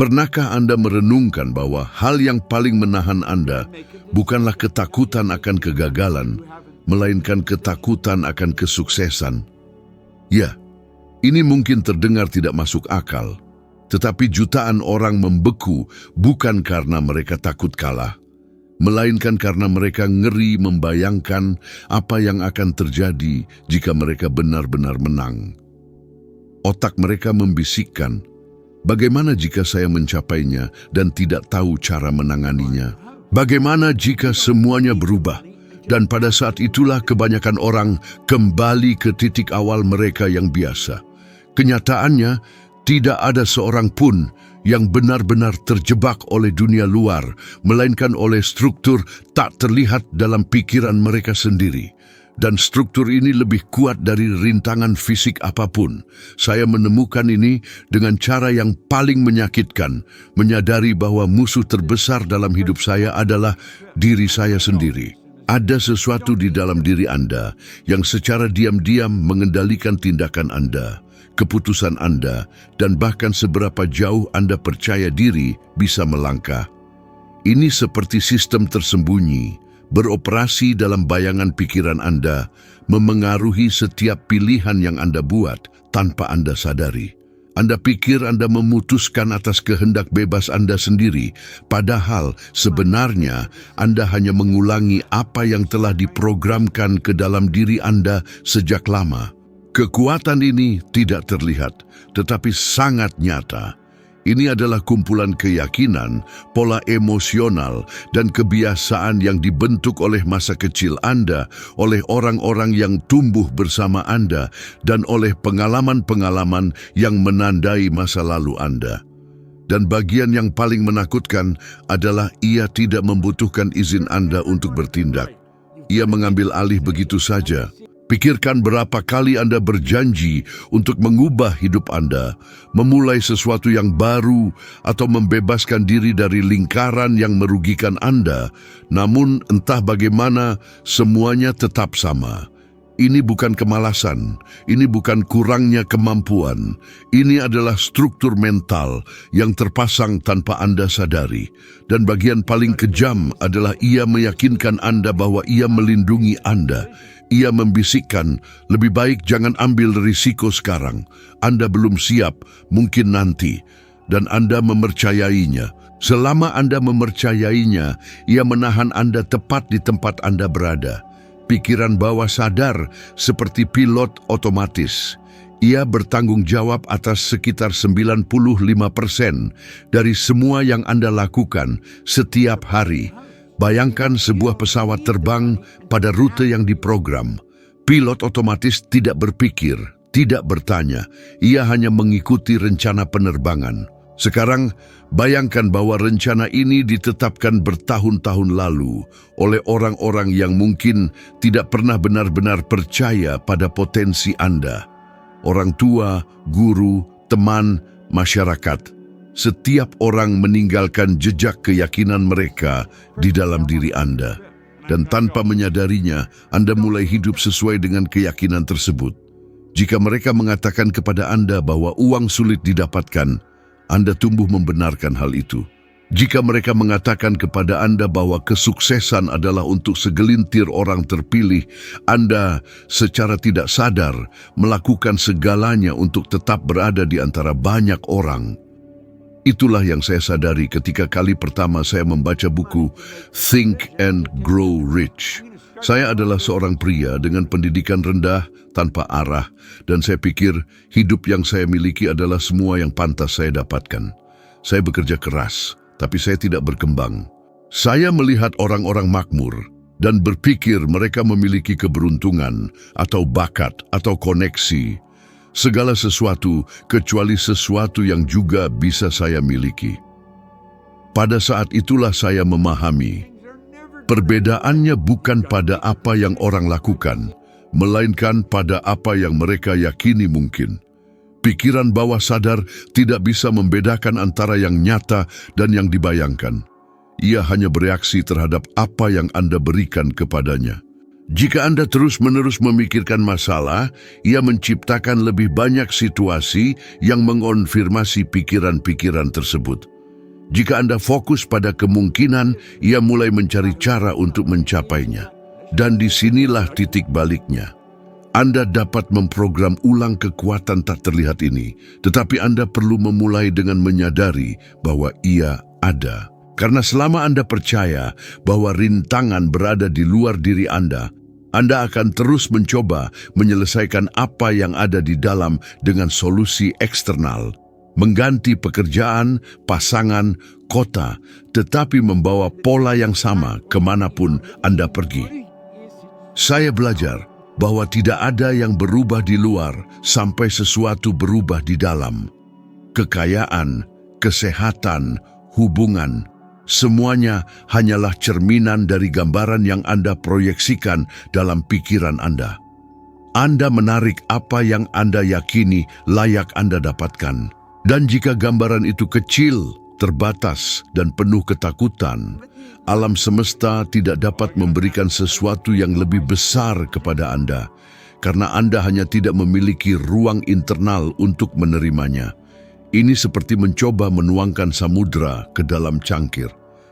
Pernahkah Anda merenungkan bahwa hal yang paling menahan Anda bukanlah ketakutan akan kegagalan, melainkan ketakutan akan kesuksesan? Ya, ini mungkin terdengar tidak masuk akal, tetapi jutaan orang membeku bukan karena mereka takut kalah, melainkan karena mereka ngeri membayangkan apa yang akan terjadi jika mereka benar-benar menang. Otak mereka membisikkan, bagaimana jika saya mencapainya dan tidak tahu cara menanganinya? Bagaimana jika semuanya berubah? Dan pada saat itulah kebanyakan orang kembali ke titik awal mereka yang biasa. Kenyataannya, tidak ada seorang pun yang benar-benar terjebak oleh dunia luar, melainkan oleh struktur tak terlihat dalam pikiran mereka sendiri. Dan struktur ini lebih kuat dari rintangan fisik apapun. Saya menemukan ini dengan cara yang paling menyakitkan, menyadari bahwa musuh terbesar dalam hidup saya adalah diri saya sendiri. Ada sesuatu di dalam diri Anda yang secara diam-diam mengendalikan tindakan Anda, keputusan Anda, dan bahkan seberapa jauh Anda percaya diri bisa melangkah. Ini seperti sistem tersembunyi, beroperasi dalam bayangan pikiran Anda, memengaruhi setiap pilihan yang Anda buat tanpa Anda sadari. Anda pikir Anda memutuskan atas kehendak bebas Anda sendiri, padahal sebenarnya Anda hanya mengulangi apa yang telah diprogramkan ke dalam diri Anda sejak lama. Kekuatan ini tidak terlihat, tetapi sangat nyata. Ini adalah kumpulan keyakinan, pola emosional, dan kebiasaan yang dibentuk oleh masa kecil Anda, oleh orang-orang yang tumbuh bersama Anda, dan oleh pengalaman-pengalaman yang menandai masa lalu Anda. Dan bagian yang paling menakutkan adalah ia tidak membutuhkan izin Anda untuk bertindak. Ia mengambil alih begitu saja. Pikirkan berapa kali Anda berjanji untuk mengubah hidup Anda, memulai sesuatu yang baru, atau membebaskan diri dari lingkaran yang merugikan Anda. Namun entah bagaimana, semuanya tetap sama. Ini bukan kemalasan, ini bukan kurangnya kemampuan. Ini adalah struktur mental yang terpasang tanpa Anda sadari. Dan bagian paling kejam adalah ia meyakinkan Anda bahwa ia melindungi Anda. Ia membisikkan, lebih baik jangan ambil risiko sekarang. Anda belum siap, mungkin nanti. Dan Anda mempercayainya. Selama Anda mempercayainya, ia menahan Anda tepat di tempat Anda berada. Pikiran bawah sadar seperti pilot otomatis. Ia bertanggung jawab atas sekitar 95% dari semua yang Anda lakukan setiap hari. Bayangkan sebuah pesawat terbang pada rute yang diprogram. Pilot otomatis tidak berpikir, tidak bertanya. Ia hanya mengikuti rencana penerbangan. Sekarang, bayangkan bahwa rencana ini ditetapkan bertahun-tahun lalu oleh orang-orang yang mungkin tidak pernah benar-benar percaya pada potensi Anda. Orang tua, guru, teman, masyarakat. Setiap orang meninggalkan jejak keyakinan mereka di dalam diri Anda. Dan tanpa menyadarinya, Anda mulai hidup sesuai dengan keyakinan tersebut. Jika mereka mengatakan kepada Anda bahwa uang sulit didapatkan, Anda tumbuh membenarkan hal itu. Jika mereka mengatakan kepada Anda bahwa kesuksesan adalah untuk segelintir orang terpilih, Anda secara tidak sadar melakukan segalanya untuk tetap berada di antara banyak orang. Itulah yang saya sadari ketika kali pertama saya membaca buku Think and Grow Rich. Saya adalah seorang pria dengan pendidikan rendah, tanpa arah, dan saya pikir hidup yang saya miliki adalah semua yang pantas saya dapatkan. Saya bekerja keras, tapi saya tidak berkembang. Saya melihat orang-orang makmur dan berpikir mereka memiliki keberuntungan, atau bakat, atau koneksi. Segala sesuatu kecuali sesuatu yang juga bisa saya miliki. Pada saat itulah saya memahami, perbedaannya bukan pada apa yang orang lakukan, melainkan pada apa yang mereka yakini mungkin. Pikiran bawah sadar tidak bisa membedakan antara yang nyata dan yang dibayangkan. Ia hanya bereaksi terhadap apa yang Anda berikan kepadanya. Jika Anda terus-menerus memikirkan masalah, ia menciptakan lebih banyak situasi yang mengonfirmasi pikiran-pikiran tersebut. Jika Anda fokus pada kemungkinan, ia mulai mencari cara untuk mencapainya. Dan disinilah titik baliknya. Anda dapat memprogram ulang kekuatan tak terlihat ini, tetapi Anda perlu memulai dengan menyadari bahwa ia ada. Karena selama Anda percaya bahwa rintangan berada di luar diri Anda akan terus mencoba menyelesaikan apa yang ada di dalam dengan solusi eksternal, mengganti pekerjaan, pasangan, kota, tetapi membawa pola yang sama kemanapun Anda pergi. Saya belajar bahwa tidak ada yang berubah di luar sampai sesuatu berubah di dalam. Kekayaan, kesehatan, hubungan, semuanya hanyalah cerminan dari gambaran yang Anda proyeksikan dalam pikiran Anda. Anda menarik apa yang Anda yakini layak Anda dapatkan. Dan jika gambaran itu kecil, terbatas, dan penuh ketakutan, alam semesta tidak dapat memberikan sesuatu yang lebih besar kepada Anda, karena Anda hanya tidak memiliki ruang internal untuk menerimanya. Ini seperti mencoba menuangkan samudra ke dalam cangkir.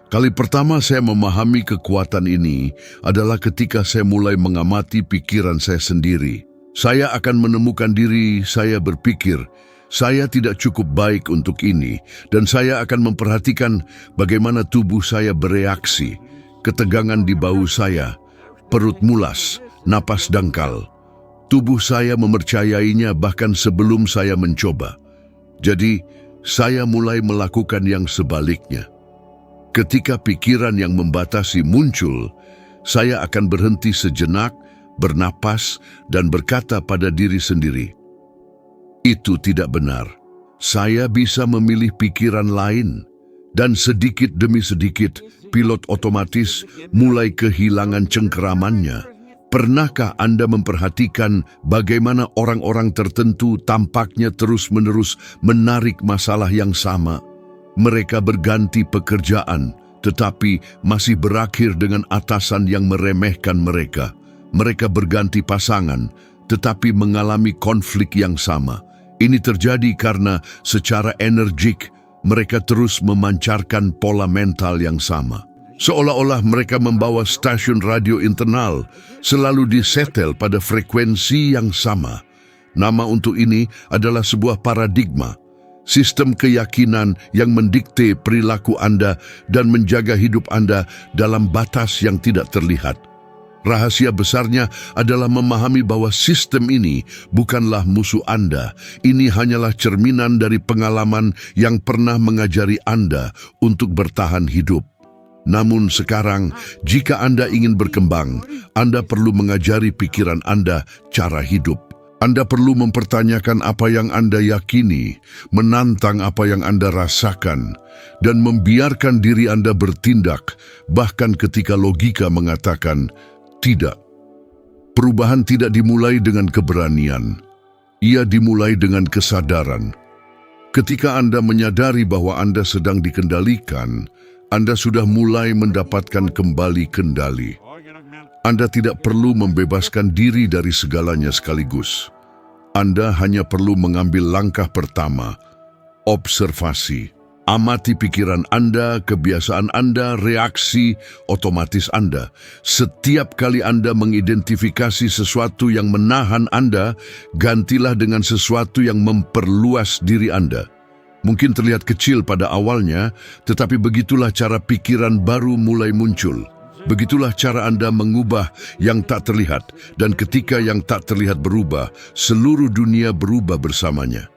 Kali pertama saya memahami kekuatan ini adalah ketika saya mulai mengamati pikiran saya sendiri. Saya akan menemukan diri saya berpikir, saya tidak cukup baik untuk ini, dan saya akan memperhatikan bagaimana tubuh saya bereaksi, ketegangan di bahu saya, perut mulas, napas dangkal. Tubuh saya mempercayainya bahkan sebelum saya mencoba. Jadi, saya mulai melakukan yang sebaliknya. Ketika pikiran yang membatasi muncul, saya akan berhenti sejenak, bernapas, dan berkata pada diri sendiri, "Itu tidak benar. Saya bisa memilih pikiran lain." Dan sedikit demi sedikit, pilot otomatis mulai kehilangan cengkeramannya. Pernahkah Anda memperhatikan bagaimana orang-orang tertentu tampaknya terus-menerus menarik masalah yang sama? Mereka berganti pekerjaan, tetapi masih berakhir dengan atasan yang meremehkan mereka. Mereka berganti pasangan, tetapi mengalami konflik yang sama. Ini terjadi karena secara energik, mereka terus memancarkan pola mental yang sama. Seolah-olah mereka membawa stasiun radio internal, selalu disetel pada frekuensi yang sama. Nama untuk ini adalah sebuah paradigma. Sistem keyakinan yang mendikte perilaku Anda dan menjaga hidup Anda dalam batas yang tidak terlihat. Rahasia besarnya adalah memahami bahwa sistem ini bukanlah musuh Anda. Ini hanyalah cerminan dari pengalaman yang pernah mengajari Anda untuk bertahan hidup. Namun sekarang, jika Anda ingin berkembang, Anda perlu mengajari pikiran Anda cara hidup. Anda perlu mempertanyakan apa yang Anda yakini, menantang apa yang Anda rasakan, dan membiarkan diri Anda bertindak, bahkan ketika logika mengatakan tidak. Perubahan tidak dimulai dengan keberanian, ia dimulai dengan kesadaran. Ketika Anda menyadari bahwa Anda sedang dikendalikan, Anda sudah mulai mendapatkan kembali kendali. Anda tidak perlu membebaskan diri dari segalanya sekaligus. Anda hanya perlu mengambil langkah pertama, observasi. Amati pikiran Anda, kebiasaan Anda, reaksi otomatis Anda. Setiap kali Anda mengidentifikasi sesuatu yang menahan Anda, gantilah dengan sesuatu yang memperluas diri Anda. Mungkin terlihat kecil pada awalnya, tetapi begitulah cara pikiran baru mulai muncul. Begitulah cara Anda mengubah yang tak terlihat, dan ketika yang tak terlihat berubah, seluruh dunia berubah bersamanya.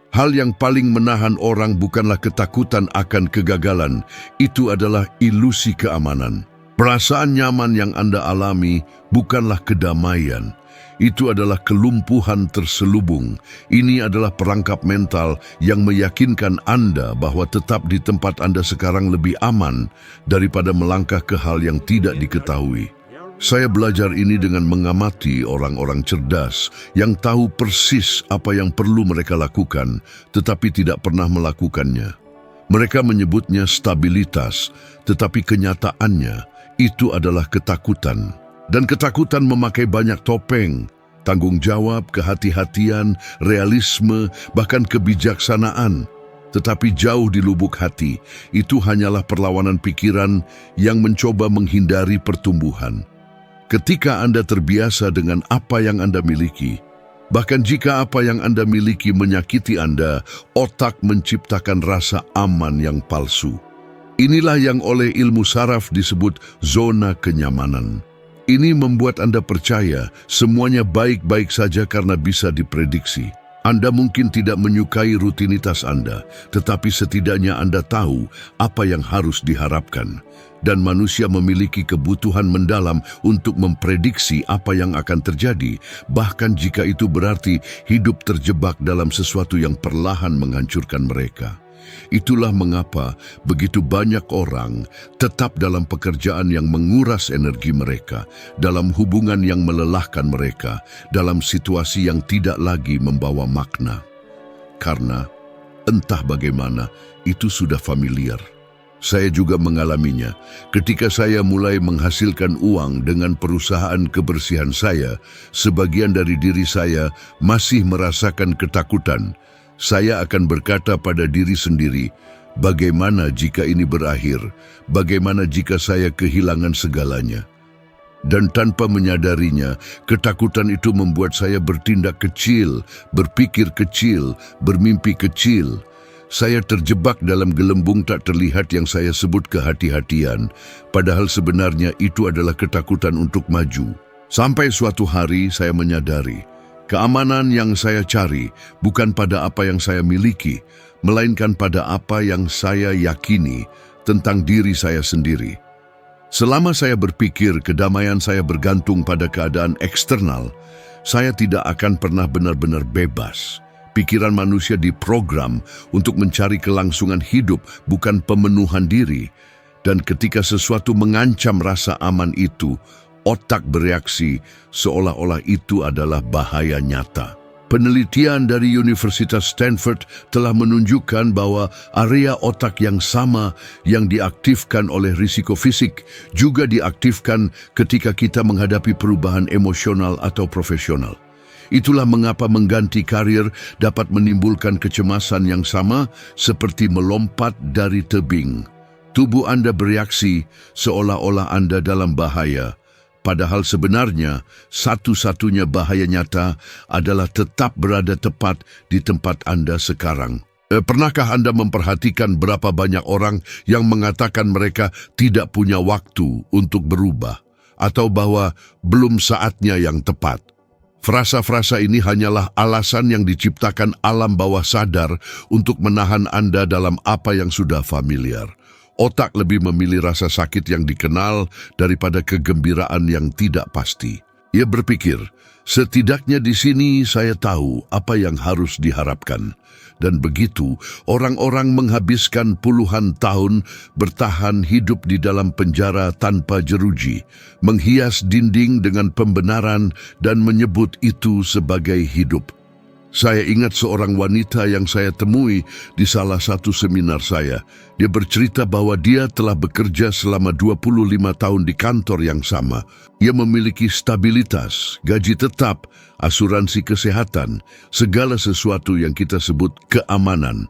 Hal yang paling menahan orang bukanlah ketakutan akan kegagalan, itu adalah ilusi keamanan. Perasaan nyaman yang Anda alami bukanlah kedamaian, itu adalah kelumpuhan terselubung. Ini adalah perangkap mental yang meyakinkan Anda bahwa tetap di tempat Anda sekarang lebih aman daripada melangkah ke hal yang tidak diketahui. Saya belajar ini dengan mengamati orang-orang cerdas yang tahu persis apa yang perlu mereka lakukan, tetapi tidak pernah melakukannya. Mereka menyebutnya stabilitas, tetapi kenyataannya itu adalah ketakutan. Dan ketakutan memakai banyak topeng, tanggung jawab, kehati-hatian, realisme, bahkan kebijaksanaan. Tetapi jauh di lubuk hati, itu hanyalah perlawanan pikiran yang mencoba menghindari pertumbuhan. Ketika Anda terbiasa dengan apa yang Anda miliki, bahkan jika apa yang Anda miliki menyakiti Anda, otak menciptakan rasa aman yang palsu. Inilah yang oleh ilmu saraf disebut zona kenyamanan. Ini membuat Anda percaya semuanya baik-baik saja karena bisa diprediksi. Anda mungkin tidak menyukai rutinitas Anda, tetapi setidaknya Anda tahu apa yang harus diharapkan. Dan manusia memiliki kebutuhan mendalam untuk memprediksi apa yang akan terjadi, bahkan jika itu berarti hidup terjebak dalam sesuatu yang perlahan menghancurkan mereka. Itulah mengapa begitu banyak orang tetap dalam pekerjaan yang menguras energi mereka, dalam hubungan yang melelahkan mereka, dalam situasi yang tidak lagi membawa makna. Karena entah bagaimana, itu sudah familiar. Saya juga mengalaminya. Ketika saya mulai menghasilkan uang dengan perusahaan kebersihan saya, sebagian dari diri saya masih merasakan ketakutan. Saya akan berkata pada diri sendiri, bagaimana jika ini berakhir? Bagaimana jika saya kehilangan segalanya? Dan tanpa menyadarinya, ketakutan itu membuat saya bertindak kecil, berpikir kecil, bermimpi kecil. Saya terjebak dalam gelembung tak terlihat yang saya sebut kehati-hatian, padahal sebenarnya itu adalah ketakutan untuk maju. Sampai suatu hari saya menyadari, keamanan yang saya cari bukan pada apa yang saya miliki, melainkan pada apa yang saya yakini tentang diri saya sendiri. Selama saya berpikir kedamaian saya bergantung pada keadaan eksternal, saya tidak akan pernah benar-benar bebas. Pikiran manusia diprogram untuk mencari kelangsungan hidup, bukan pemenuhan diri. Dan ketika sesuatu mengancam rasa aman itu, otak bereaksi seolah-olah itu adalah bahaya nyata. Penelitian dari Universitas Stanford telah menunjukkan bahwa area otak yang sama yang diaktifkan oleh risiko fisik juga diaktifkan ketika kita menghadapi perubahan emosional atau profesional. Itulah mengapa mengganti karir dapat menimbulkan kecemasan yang sama seperti melompat dari tebing. Tubuh Anda bereaksi seolah-olah Anda dalam bahaya. Padahal sebenarnya satu-satunya bahaya nyata adalah tetap berada tepat di tempat Anda sekarang. Pernahkah Anda memperhatikan berapa banyak orang yang mengatakan mereka tidak punya waktu untuk berubah atau bahwa belum saatnya yang tepat? Frasa-frasa ini hanyalah alasan yang diciptakan alam bawah sadar untuk menahan Anda dalam apa yang sudah familiar. Otak lebih memilih rasa sakit yang dikenal daripada kegembiraan yang tidak pasti. Ia berpikir, setidaknya di sini saya tahu apa yang harus diharapkan. Dan begitu, orang-orang menghabiskan puluhan tahun bertahan hidup di dalam penjara tanpa jeruji, menghias dinding dengan pembenaran dan menyebut itu sebagai hidup. Saya ingat seorang wanita yang saya temui di salah satu seminar saya. Dia bercerita bahwa dia telah bekerja selama 25 tahun di kantor yang sama. Ia memiliki stabilitas, gaji tetap, asuransi kesehatan, segala sesuatu yang kita sebut keamanan.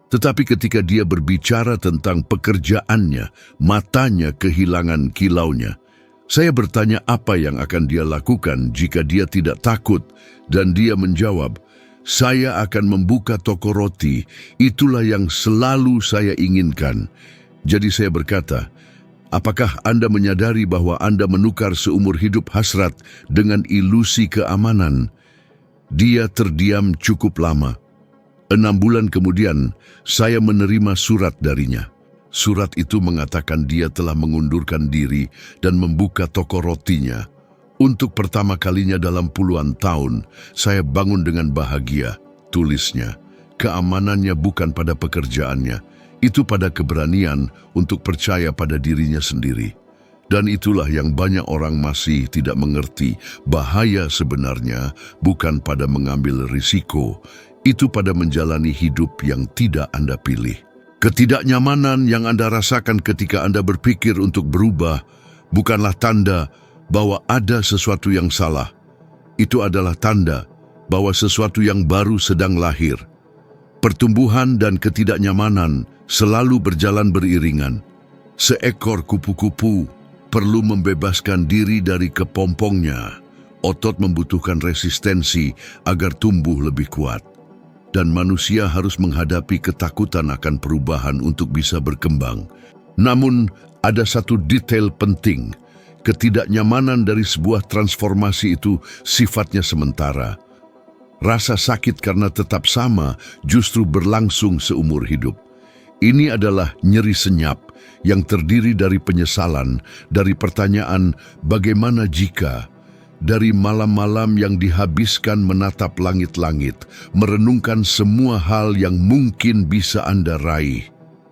Tetapi ketika dia berbicara tentang pekerjaannya, matanya kehilangan kilaunya. Saya bertanya apa yang akan dia lakukan jika dia tidak takut, dan dia menjawab, saya akan membuka toko roti, itulah yang selalu saya inginkan. Jadi saya berkata, apakah Anda menyadari bahwa Anda menukar seumur hidup hasrat dengan ilusi keamanan? Dia terdiam cukup lama. 6 bulan kemudian, saya menerima surat darinya. Surat itu mengatakan dia telah mengundurkan diri dan membuka toko rotinya. Untuk pertama kalinya dalam puluhan tahun, saya bangun dengan bahagia, tulisnya. Keamanannya bukan pada pekerjaannya, itu pada keberanian untuk percaya pada dirinya sendiri. Dan itulah yang banyak orang masih tidak mengerti. Bahaya sebenarnya bukan pada mengambil risiko, itu pada menjalani hidup yang tidak Anda pilih. Ketidaknyamanan yang Anda rasakan ketika Anda berpikir untuk berubah bukanlah tanda bahwa ada sesuatu yang salah, itu adalah tanda bahwa sesuatu yang baru sedang lahir. Pertumbuhan dan ketidaknyamanan selalu berjalan beriringan. Seekor kupu-kupu perlu membebaskan diri dari kepompongnya. Otot membutuhkan resistensi agar tumbuh lebih kuat. Dan manusia harus menghadapi ketakutan akan perubahan untuk bisa berkembang. Namun, ada satu detail penting. Ketidaknyamanan dari sebuah transformasi itu sifatnya sementara. Rasa sakit karena tetap sama justru berlangsung seumur hidup. Ini adalah nyeri senyap yang terdiri dari penyesalan, dari pertanyaan bagaimana jika, dari malam-malam yang dihabiskan menatap langit-langit, merenungkan semua hal yang mungkin bisa Anda raih.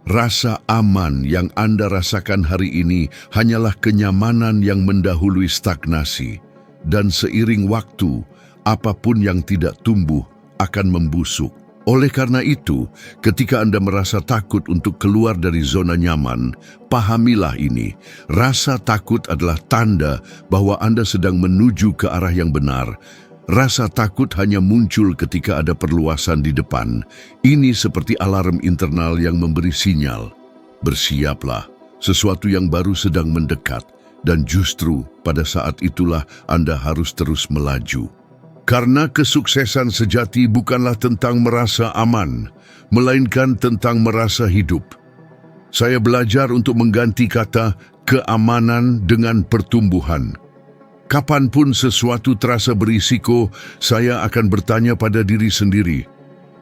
Rasa aman yang Anda rasakan hari ini hanyalah kenyamanan yang mendahului stagnasi. Dan seiring waktu, apapun yang tidak tumbuh akan membusuk. Oleh karena itu, ketika Anda merasa takut untuk keluar dari zona nyaman, pahamilah ini. Rasa takut adalah tanda bahwa Anda sedang menuju ke arah yang benar. Rasa takut hanya muncul ketika ada perluasan di depan. Ini seperti alarm internal yang memberi sinyal. Bersiaplah, sesuatu yang baru sedang mendekat. Dan justru pada saat itulah Anda harus terus melaju. Karena kesuksesan sejati bukanlah tentang merasa aman, melainkan tentang merasa hidup. Saya belajar untuk mengganti kata keamanan dengan pertumbuhan. Kapanpun sesuatu terasa berisiko, saya akan bertanya pada diri sendiri,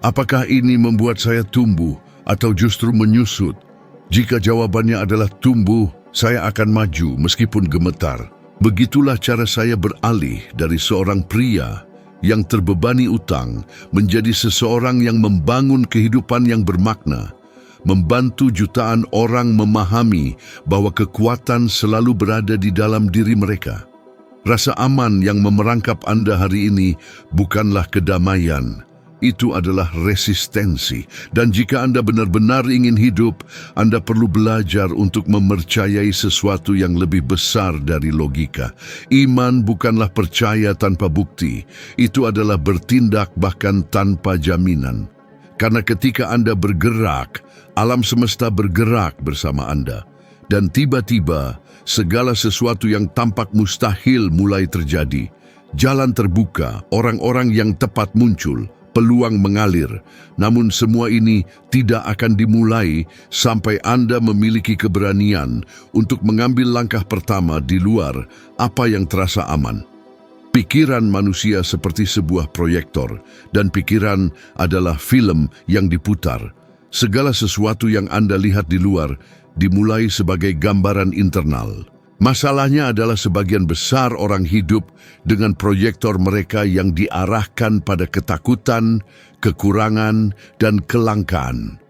apakah ini membuat saya tumbuh atau justru menyusut? Jika jawabannya adalah tumbuh, saya akan maju meskipun gemetar. Begitulah cara saya beralih dari seorang pria yang terbebani utang menjadi seseorang yang membangun kehidupan yang bermakna, membantu jutaan orang memahami bahwa kekuatan selalu berada di dalam diri mereka. Rasa aman yang memerangkap Anda hari ini bukanlah kedamaian, itu adalah resistensi. Dan jika Anda benar-benar ingin hidup, Anda perlu belajar untuk mempercayai sesuatu yang lebih besar dari logika. Iman bukanlah percaya tanpa bukti, itu adalah bertindak bahkan tanpa jaminan. Karena ketika Anda bergerak, alam semesta bergerak bersama Anda. Dan tiba-tiba, segala sesuatu yang tampak mustahil mulai terjadi. Jalan terbuka, orang-orang yang tepat muncul, peluang mengalir. Namun semua ini tidak akan dimulai sampai Anda memiliki keberanian untuk mengambil langkah pertama di luar apa yang terasa aman. Pikiran manusia seperti sebuah proyektor, dan pikiran adalah film yang diputar. Segala sesuatu yang Anda lihat di luar dimulai sebagai gambaran internal. Masalahnya adalah sebagian besar orang hidup dengan proyektor mereka yang diarahkan pada ketakutan, kekurangan, dan kelangkaan.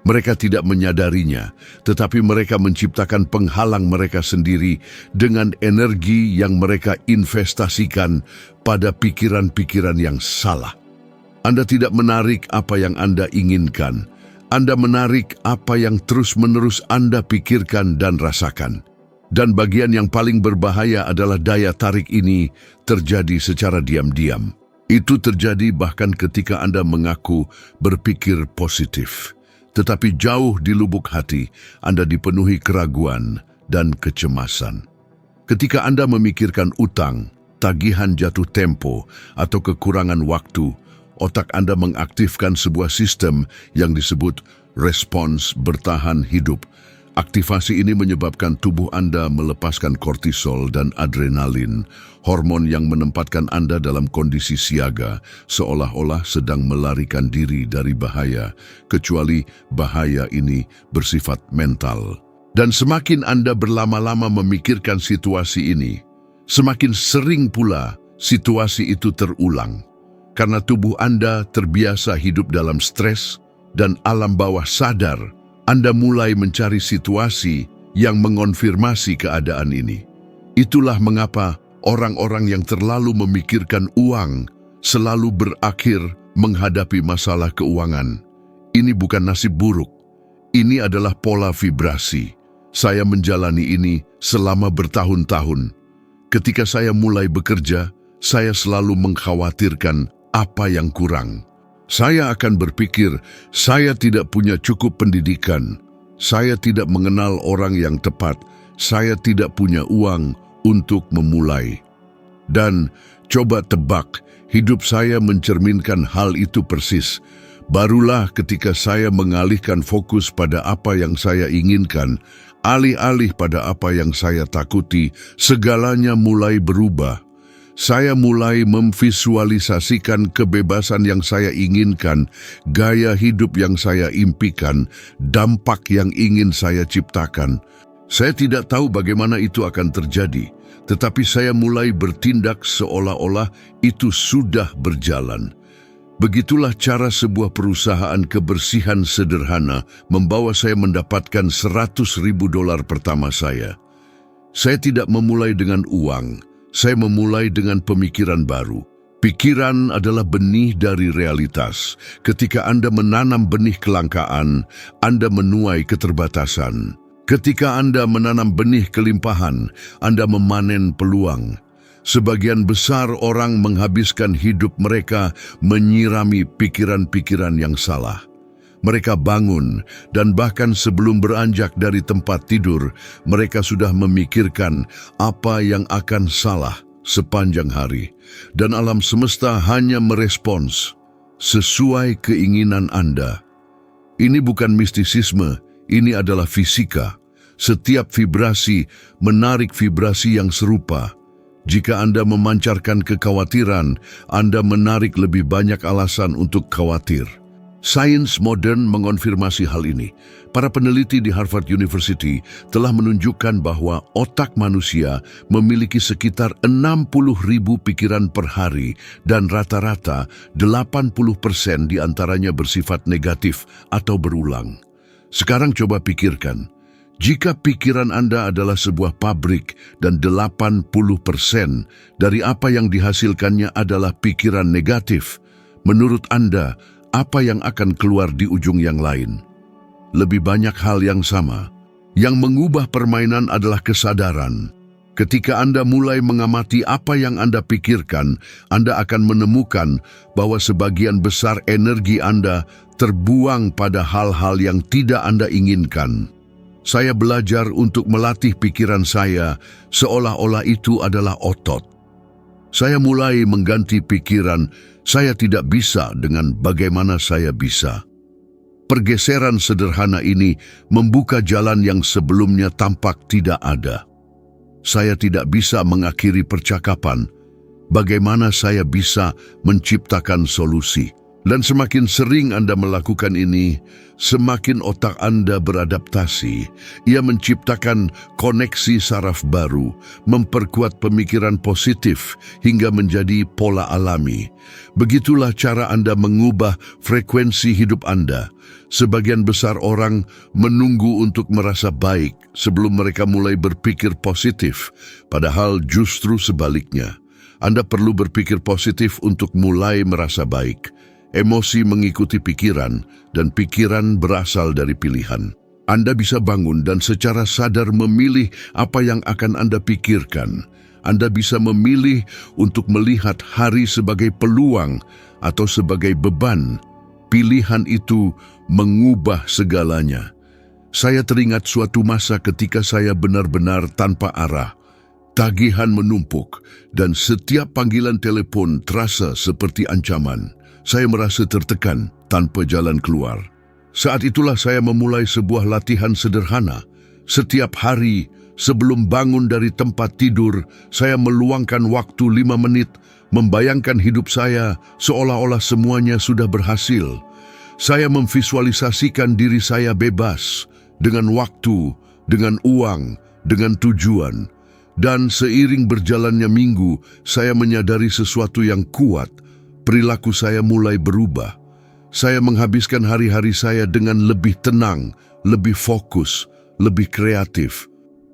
Mereka tidak menyadarinya, tetapi mereka menciptakan penghalang mereka sendiri dengan energi yang mereka investasikan pada pikiran-pikiran yang salah. Anda tidak menarik apa yang Anda inginkan. Anda menarik apa yang terus-menerus Anda pikirkan dan rasakan. Dan bagian yang paling berbahaya adalah daya tarik ini terjadi secara diam-diam. Itu terjadi bahkan ketika Anda mengaku berpikir positif. Tetapi jauh di lubuk hati, Anda dipenuhi keraguan dan kecemasan. Ketika Anda memikirkan utang, tagihan jatuh tempo, atau kekurangan waktu, otak Anda mengaktifkan sebuah sistem yang disebut respons bertahan hidup. Aktivasi ini menyebabkan tubuh Anda melepaskan kortisol dan adrenalin, hormon yang menempatkan Anda dalam kondisi siaga, seolah-olah sedang melarikan diri dari bahaya, kecuali bahaya ini bersifat mental. Dan semakin Anda berlama-lama memikirkan situasi ini, semakin sering pula situasi itu terulang. Karena tubuh Anda terbiasa hidup dalam stres dan alam bawah sadar, Anda mulai mencari situasi yang mengonfirmasi keadaan ini. Itulah mengapa orang-orang yang terlalu memikirkan uang selalu berakhir menghadapi masalah keuangan. Ini bukan nasib buruk. Ini adalah pola vibrasi. Saya menjalani ini selama bertahun-tahun. Ketika saya mulai bekerja, saya selalu mengkhawatirkan apa yang kurang. Saya akan berpikir, saya tidak punya cukup pendidikan, saya tidak mengenal orang yang tepat, saya tidak punya uang untuk memulai. Dan coba tebak, hidup saya mencerminkan hal itu persis. Barulah ketika saya mengalihkan fokus pada apa yang saya inginkan, alih-alih pada apa yang saya takuti, segalanya mulai berubah. Saya mulai memvisualisasikan kebebasan yang saya inginkan, gaya hidup yang saya impikan, dampak yang ingin saya ciptakan. Saya tidak tahu bagaimana itu akan terjadi, tetapi saya mulai bertindak seolah-olah itu sudah berjalan. Begitulah cara sebuah perusahaan kebersihan sederhana membawa saya mendapatkan $100.000 pertama saya. Saya tidak memulai dengan uang, saya memulai dengan pemikiran baru. Pikiran adalah benih dari realitas. Ketika Anda menanam benih kelangkaan, Anda menuai keterbatasan. Ketika Anda menanam benih kelimpahan, Anda memanen peluang. Sebagian besar orang menghabiskan hidup mereka menyirami pikiran-pikiran yang salah. Mereka bangun dan bahkan sebelum beranjak dari tempat tidur, mereka sudah memikirkan apa yang akan salah sepanjang hari. Dan alam semesta hanya merespons sesuai keinginan Anda. Ini bukan mistisisme, ini adalah fisika. Setiap vibrasi menarik vibrasi yang serupa. Jika Anda memancarkan kekhawatiran, Anda menarik lebih banyak alasan untuk khawatir. Sains modern mengonfirmasi hal ini. Para peneliti di Harvard University telah menunjukkan bahwa otak manusia memiliki sekitar 60.000 pikiran per hari dan rata-rata 80% diantaranya bersifat negatif atau berulang. Sekarang coba pikirkan. Jika pikiran Anda adalah sebuah pabrik dan 80% dari apa yang dihasilkannya adalah pikiran negatif, menurut Anda, apa yang akan keluar di ujung yang lain? Lebih banyak hal yang sama. Yang mengubah permainan adalah kesadaran. Ketika Anda mulai mengamati apa yang Anda pikirkan, Anda akan menemukan bahwa sebagian besar energi Anda terbuang pada hal-hal yang tidak Anda inginkan. Saya belajar untuk melatih pikiran saya seolah-olah itu adalah otot. Saya mulai mengganti pikiran, saya tidak bisa dengan bagaimana saya bisa. Pergeseran sederhana ini membuka jalan yang sebelumnya tampak tidak ada. Saya tidak bisa mengakhiri percakapan, bagaimana saya bisa menciptakan solusi. Dan semakin sering Anda melakukan ini, semakin otak Anda beradaptasi. Ia menciptakan koneksi saraf baru, memperkuat pemikiran positif hingga menjadi pola alami. Begitulah cara Anda mengubah frekuensi hidup Anda. Sebagian besar orang menunggu untuk merasa baik sebelum mereka mulai berpikir positif, padahal justru sebaliknya. Anda perlu berpikir positif untuk mulai merasa baik. Emosi mengikuti pikiran, dan pikiran berasal dari pilihan. Anda bisa bangun dan secara sadar memilih apa yang akan Anda pikirkan. Anda bisa memilih untuk melihat hari sebagai peluang atau sebagai beban. Pilihan itu mengubah segalanya. Saya teringat suatu masa ketika saya benar-benar tanpa arah. Tagihan menumpuk, dan setiap panggilan telepon terasa seperti ancaman. Saya merasa tertekan tanpa jalan keluar. Saat itulah saya memulai sebuah latihan sederhana. Setiap hari sebelum bangun dari tempat tidur, saya meluangkan waktu 5 menit, membayangkan hidup saya seolah-olah semuanya sudah berhasil. Saya memvisualisasikan diri saya bebas, dengan waktu, dengan uang, dengan tujuan. Dan seiring berjalannya minggu, saya menyadari sesuatu yang kuat. Perilaku saya mulai berubah. Saya menghabiskan hari-hari saya dengan lebih tenang, lebih fokus, lebih kreatif.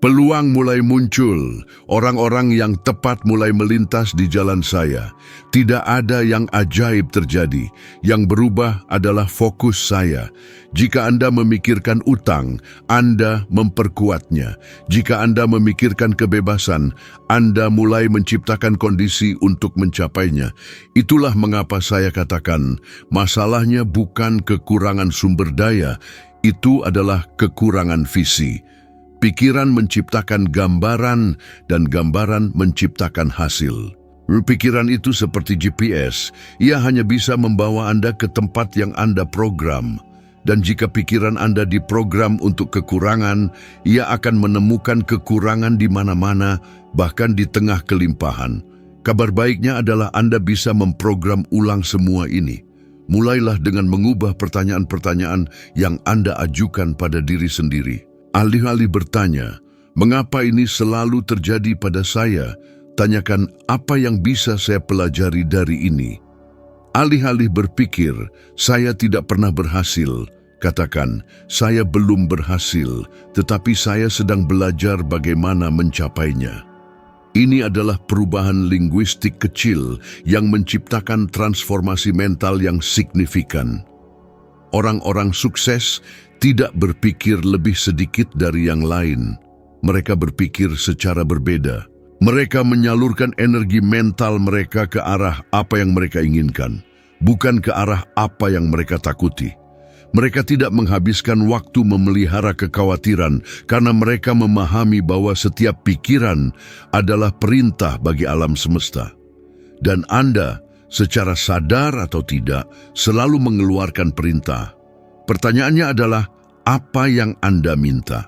Peluang mulai muncul, orang-orang yang tepat mulai melintas di jalan saya. Tidak ada yang ajaib terjadi, yang berubah adalah fokus saya. Jika Anda memikirkan utang, Anda memperkuatnya. Jika Anda memikirkan kebebasan, Anda mulai menciptakan kondisi untuk mencapainya. Itulah mengapa saya katakan, masalahnya bukan kekurangan sumber daya, itu adalah kekurangan visi. Pikiran menciptakan gambaran dan gambaran menciptakan hasil. Pikiran itu seperti GPS, ia hanya bisa membawa Anda ke tempat yang Anda program. Dan jika pikiran Anda diprogram untuk kekurangan, ia akan menemukan kekurangan di mana-mana, bahkan di tengah kelimpahan. Kabar baiknya adalah Anda bisa memprogram ulang semua ini. Mulailah dengan mengubah pertanyaan-pertanyaan yang Anda ajukan pada diri sendiri. Alih-alih bertanya, mengapa ini selalu terjadi pada saya? Tanyakan, apa yang bisa saya pelajari dari ini? Alih-alih berpikir, saya tidak pernah berhasil. Katakan, saya belum berhasil, tetapi saya sedang belajar bagaimana mencapainya. Ini adalah perubahan linguistik kecil yang menciptakan transformasi mental yang signifikan. Orang-orang sukses tidak berpikir lebih sedikit dari yang lain. Mereka berpikir secara berbeda. Mereka menyalurkan energi mental mereka ke arah apa yang mereka inginkan, bukan ke arah apa yang mereka takuti. Mereka tidak menghabiskan waktu memelihara kekhawatiran karena mereka memahami bahwa setiap pikiran adalah perintah bagi alam semesta. Dan Anda, secara sadar atau tidak, selalu mengeluarkan perintah. Pertanyaannya adalah, apa yang Anda minta?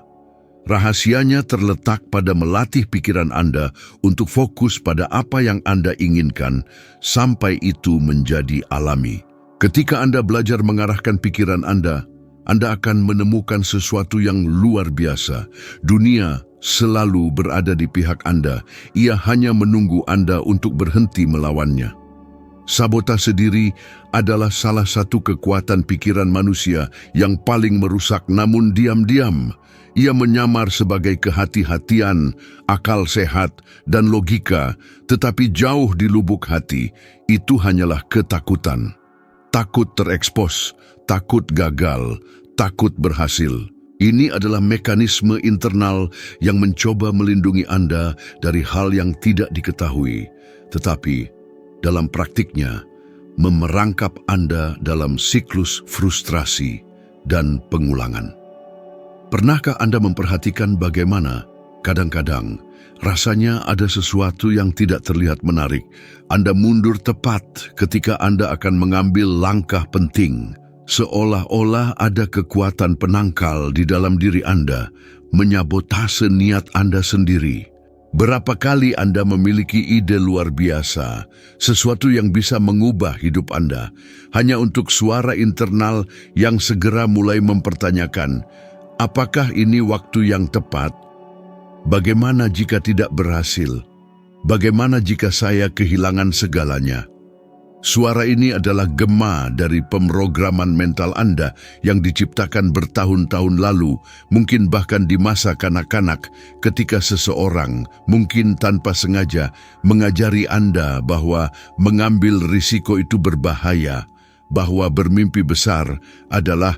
Rahasianya terletak pada melatih pikiran Anda untuk fokus pada apa yang Anda inginkan sampai itu menjadi alami. Ketika Anda belajar mengarahkan pikiran Anda akan menemukan sesuatu yang luar biasa. Dunia selalu berada di pihak Anda. Ia hanya menunggu Anda untuk berhenti melawannya. Sabotase diri adalah salah satu kekuatan pikiran manusia yang paling merusak, namun diam-diam ia menyamar sebagai kehati-hatian, akal sehat, dan logika, tetapi jauh di lubuk hati, itu hanyalah ketakutan. Takut terekspos, takut gagal, takut berhasil. Ini adalah mekanisme internal yang mencoba melindungi Anda dari hal yang tidak diketahui, tetapi dalam praktiknya, memerangkap Anda dalam siklus frustrasi dan pengulangan. Pernahkah Anda memperhatikan bagaimana kadang-kadang rasanya ada sesuatu yang tidak terlihat menarik? Anda mundur tepat ketika Anda akan mengambil langkah penting, seolah-olah ada kekuatan penangkal di dalam diri Anda, menyabotase niat Anda sendiri. Berapa kali Anda memiliki ide luar biasa, sesuatu yang bisa mengubah hidup Anda, hanya untuk suara internal yang segera mulai mempertanyakan, apakah ini waktu yang tepat? Bagaimana jika tidak berhasil? Bagaimana jika saya kehilangan segalanya? Suara ini adalah gema dari pemrograman mental Anda yang diciptakan bertahun-tahun lalu, mungkin bahkan di masa kanak-kanak, ketika seseorang, mungkin tanpa sengaja, mengajari Anda bahwa mengambil risiko itu berbahaya, bahwa bermimpi besar adalah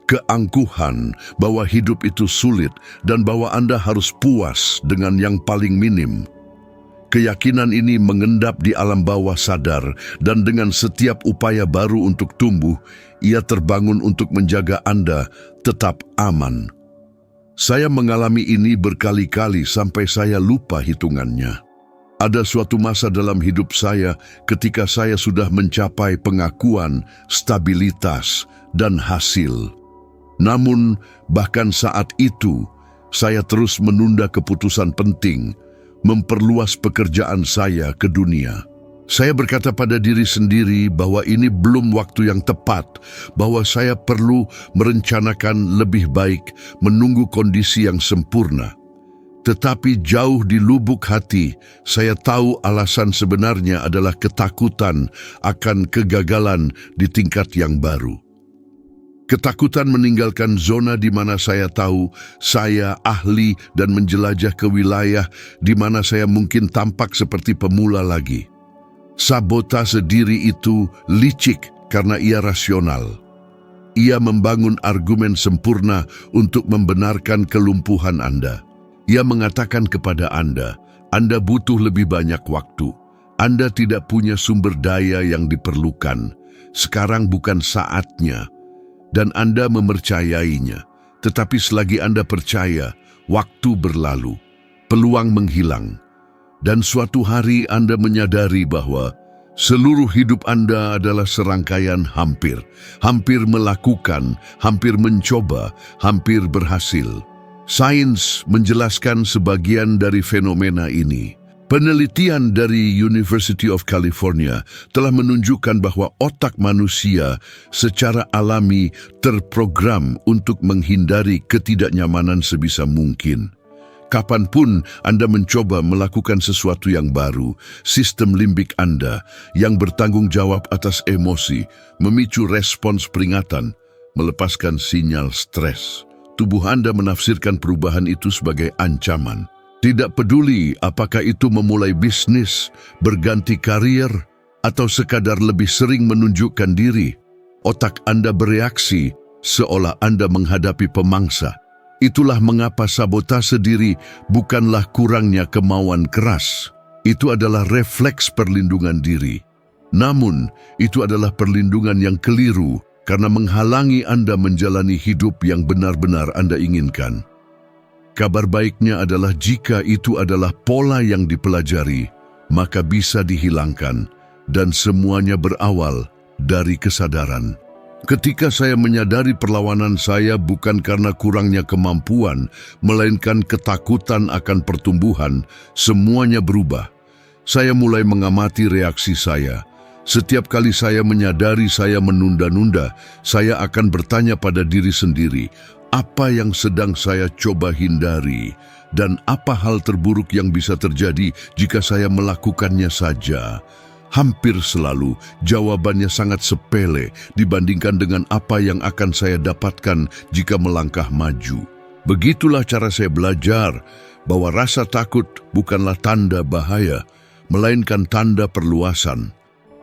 keangkuhan, bahwa hidup itu sulit, dan bahwa Anda harus puas dengan yang paling minim. Keyakinan ini mengendap di alam bawah sadar, dan dengan setiap upaya baru untuk tumbuh, ia terbangun untuk menjaga Anda tetap aman. Saya mengalami ini berkali-kali sampai saya lupa hitungannya. Ada suatu masa dalam hidup saya ketika saya sudah mencapai pengakuan, stabilitas, dan hasil. Namun, bahkan saat itu, saya terus menunda keputusan penting, memperluas pekerjaan saya ke dunia. Saya berkata pada diri sendiri bahwa ini belum waktu yang tepat, bahwa saya perlu merencanakan lebih baik, menunggu kondisi yang sempurna. Tetapi jauh di lubuk hati, saya tahu alasan sebenarnya adalah ketakutan akan kegagalan di tingkat yang baru. Ketakutan meninggalkan zona di mana saya tahu saya ahli dan menjelajah ke wilayah di mana saya mungkin tampak seperti pemula lagi. Sabotase diri itu licik karena ia rasional. Ia membangun argumen sempurna untuk membenarkan kelumpuhan Anda. Ia mengatakan kepada Anda butuh lebih banyak waktu. Anda tidak punya sumber daya yang diperlukan. Sekarang bukan saatnya. Dan Anda mempercayainya. Tetapi selagi Anda percaya, waktu berlalu, peluang menghilang. Dan suatu hari Anda menyadari bahwa seluruh hidup Anda adalah serangkaian hampir melakukan, hampir mencoba, hampir berhasil. Sains menjelaskan sebagian dari fenomena ini. Penelitian dari University of California telah menunjukkan bahwa otak manusia secara alami terprogram untuk menghindari ketidaknyamanan sebisa mungkin. Kapanpun Anda mencoba melakukan sesuatu yang baru, sistem limbik Anda yang bertanggung jawab atas emosi memicu respons peringatan, melepaskan sinyal stres. Tubuh Anda menafsirkan perubahan itu sebagai ancaman. Tidak peduli apakah itu memulai bisnis, berganti karier, atau sekadar lebih sering menunjukkan diri, otak Anda bereaksi seolah Anda menghadapi pemangsa. Itulah mengapa sabotase diri bukanlah kurangnya kemauan keras. Itu adalah refleks perlindungan diri. Namun, itu adalah perlindungan yang keliru karena menghalangi Anda menjalani hidup yang benar-benar Anda inginkan. Kabar baiknya adalah jika itu adalah pola yang dipelajari, maka bisa dihilangkan dan semuanya berawal dari kesadaran. Ketika saya menyadari perlawanan saya bukan karena kurangnya kemampuan, melainkan ketakutan akan pertumbuhan, semuanya berubah. Saya mulai mengamati reaksi saya. Setiap kali saya menyadari saya menunda-nunda, saya akan bertanya pada diri sendiri, apa yang sedang saya coba hindari, dan apa hal terburuk yang bisa terjadi jika saya melakukannya saja? Hampir selalu jawabannya sangat sepele dibandingkan dengan apa yang akan saya dapatkan jika melangkah maju. Begitulah cara saya belajar bahwa rasa takut bukanlah tanda bahaya, melainkan tanda perluasan.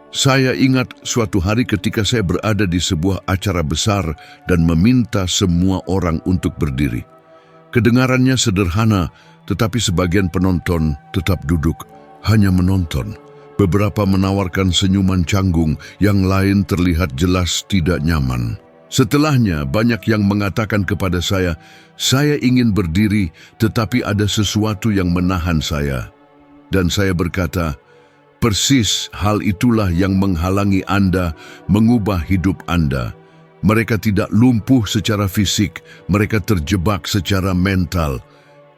Saya ingat suatu hari ketika saya berada di sebuah acara besar dan meminta semua orang untuk berdiri. Kedengarannya sederhana, tetapi sebagian penonton tetap duduk, hanya menonton. Beberapa menawarkan senyuman canggung, yang lain terlihat jelas tidak nyaman. Setelahnya, banyak yang mengatakan kepada saya ingin berdiri, tetapi ada sesuatu yang menahan saya. Dan saya berkata, persis hal itulah yang menghalangi Anda mengubah hidup Anda. Mereka tidak lumpuh secara fisik, mereka terjebak secara mental.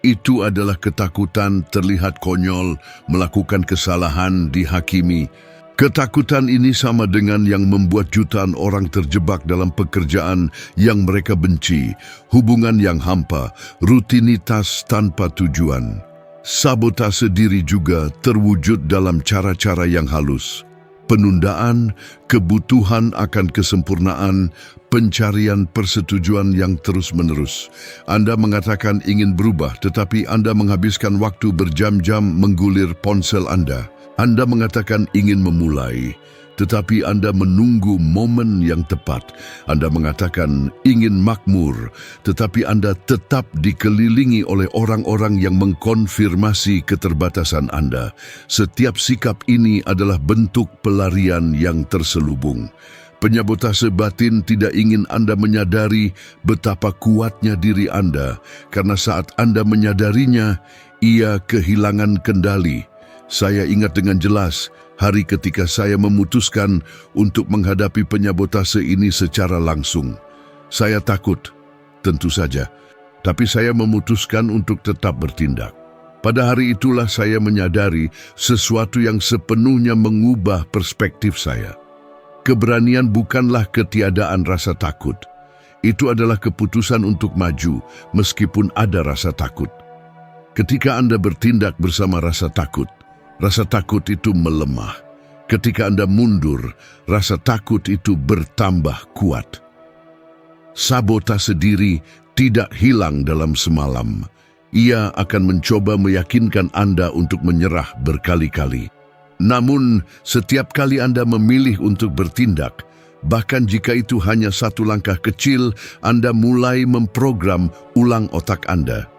Itu adalah ketakutan terlihat konyol, melakukan kesalahan, dihakimi. Ketakutan ini sama dengan yang membuat jutaan orang terjebak dalam pekerjaan yang mereka benci, hubungan yang hampa, rutinitas tanpa tujuan. Sabotase diri juga terwujud dalam cara-cara yang halus. Penundaan, kebutuhan akan kesempurnaan, pencarian persetujuan yang terus-menerus. Anda mengatakan ingin berubah, tetapi Anda menghabiskan waktu berjam-jam menggulir ponsel Anda. Anda mengatakan ingin memulai, tetapi Anda menunggu momen yang tepat. Anda mengatakan ingin makmur, tetapi Anda tetap dikelilingi oleh orang-orang yang mengkonfirmasi keterbatasan Anda. Setiap sikap ini adalah bentuk pelarian yang terselubung. Penyabotase batin tidak ingin Anda menyadari betapa kuatnya diri Anda, karena saat Anda menyadarinya, ia kehilangan kendali. Saya ingat dengan jelas hari ketika saya memutuskan untuk menghadapi penyabotase ini secara langsung. Saya takut, tentu saja, tapi saya memutuskan untuk tetap bertindak. Pada hari itulah saya menyadari sesuatu yang sepenuhnya mengubah perspektif saya. Keberanian bukanlah ketiadaan rasa takut. Itu adalah keputusan untuk maju meskipun ada rasa takut. Ketika Anda bertindak bersama rasa takut itu melemah. Ketika Anda mundur, rasa takut itu bertambah kuat. sabotase diri tidak hilang dalam semalam. Ia akan mencoba meyakinkan Anda untuk menyerah berkali-kali. Namun, setiap kali Anda memilih untuk bertindak, bahkan jika itu hanya satu langkah kecil, Anda mulai memprogram ulang otak Anda.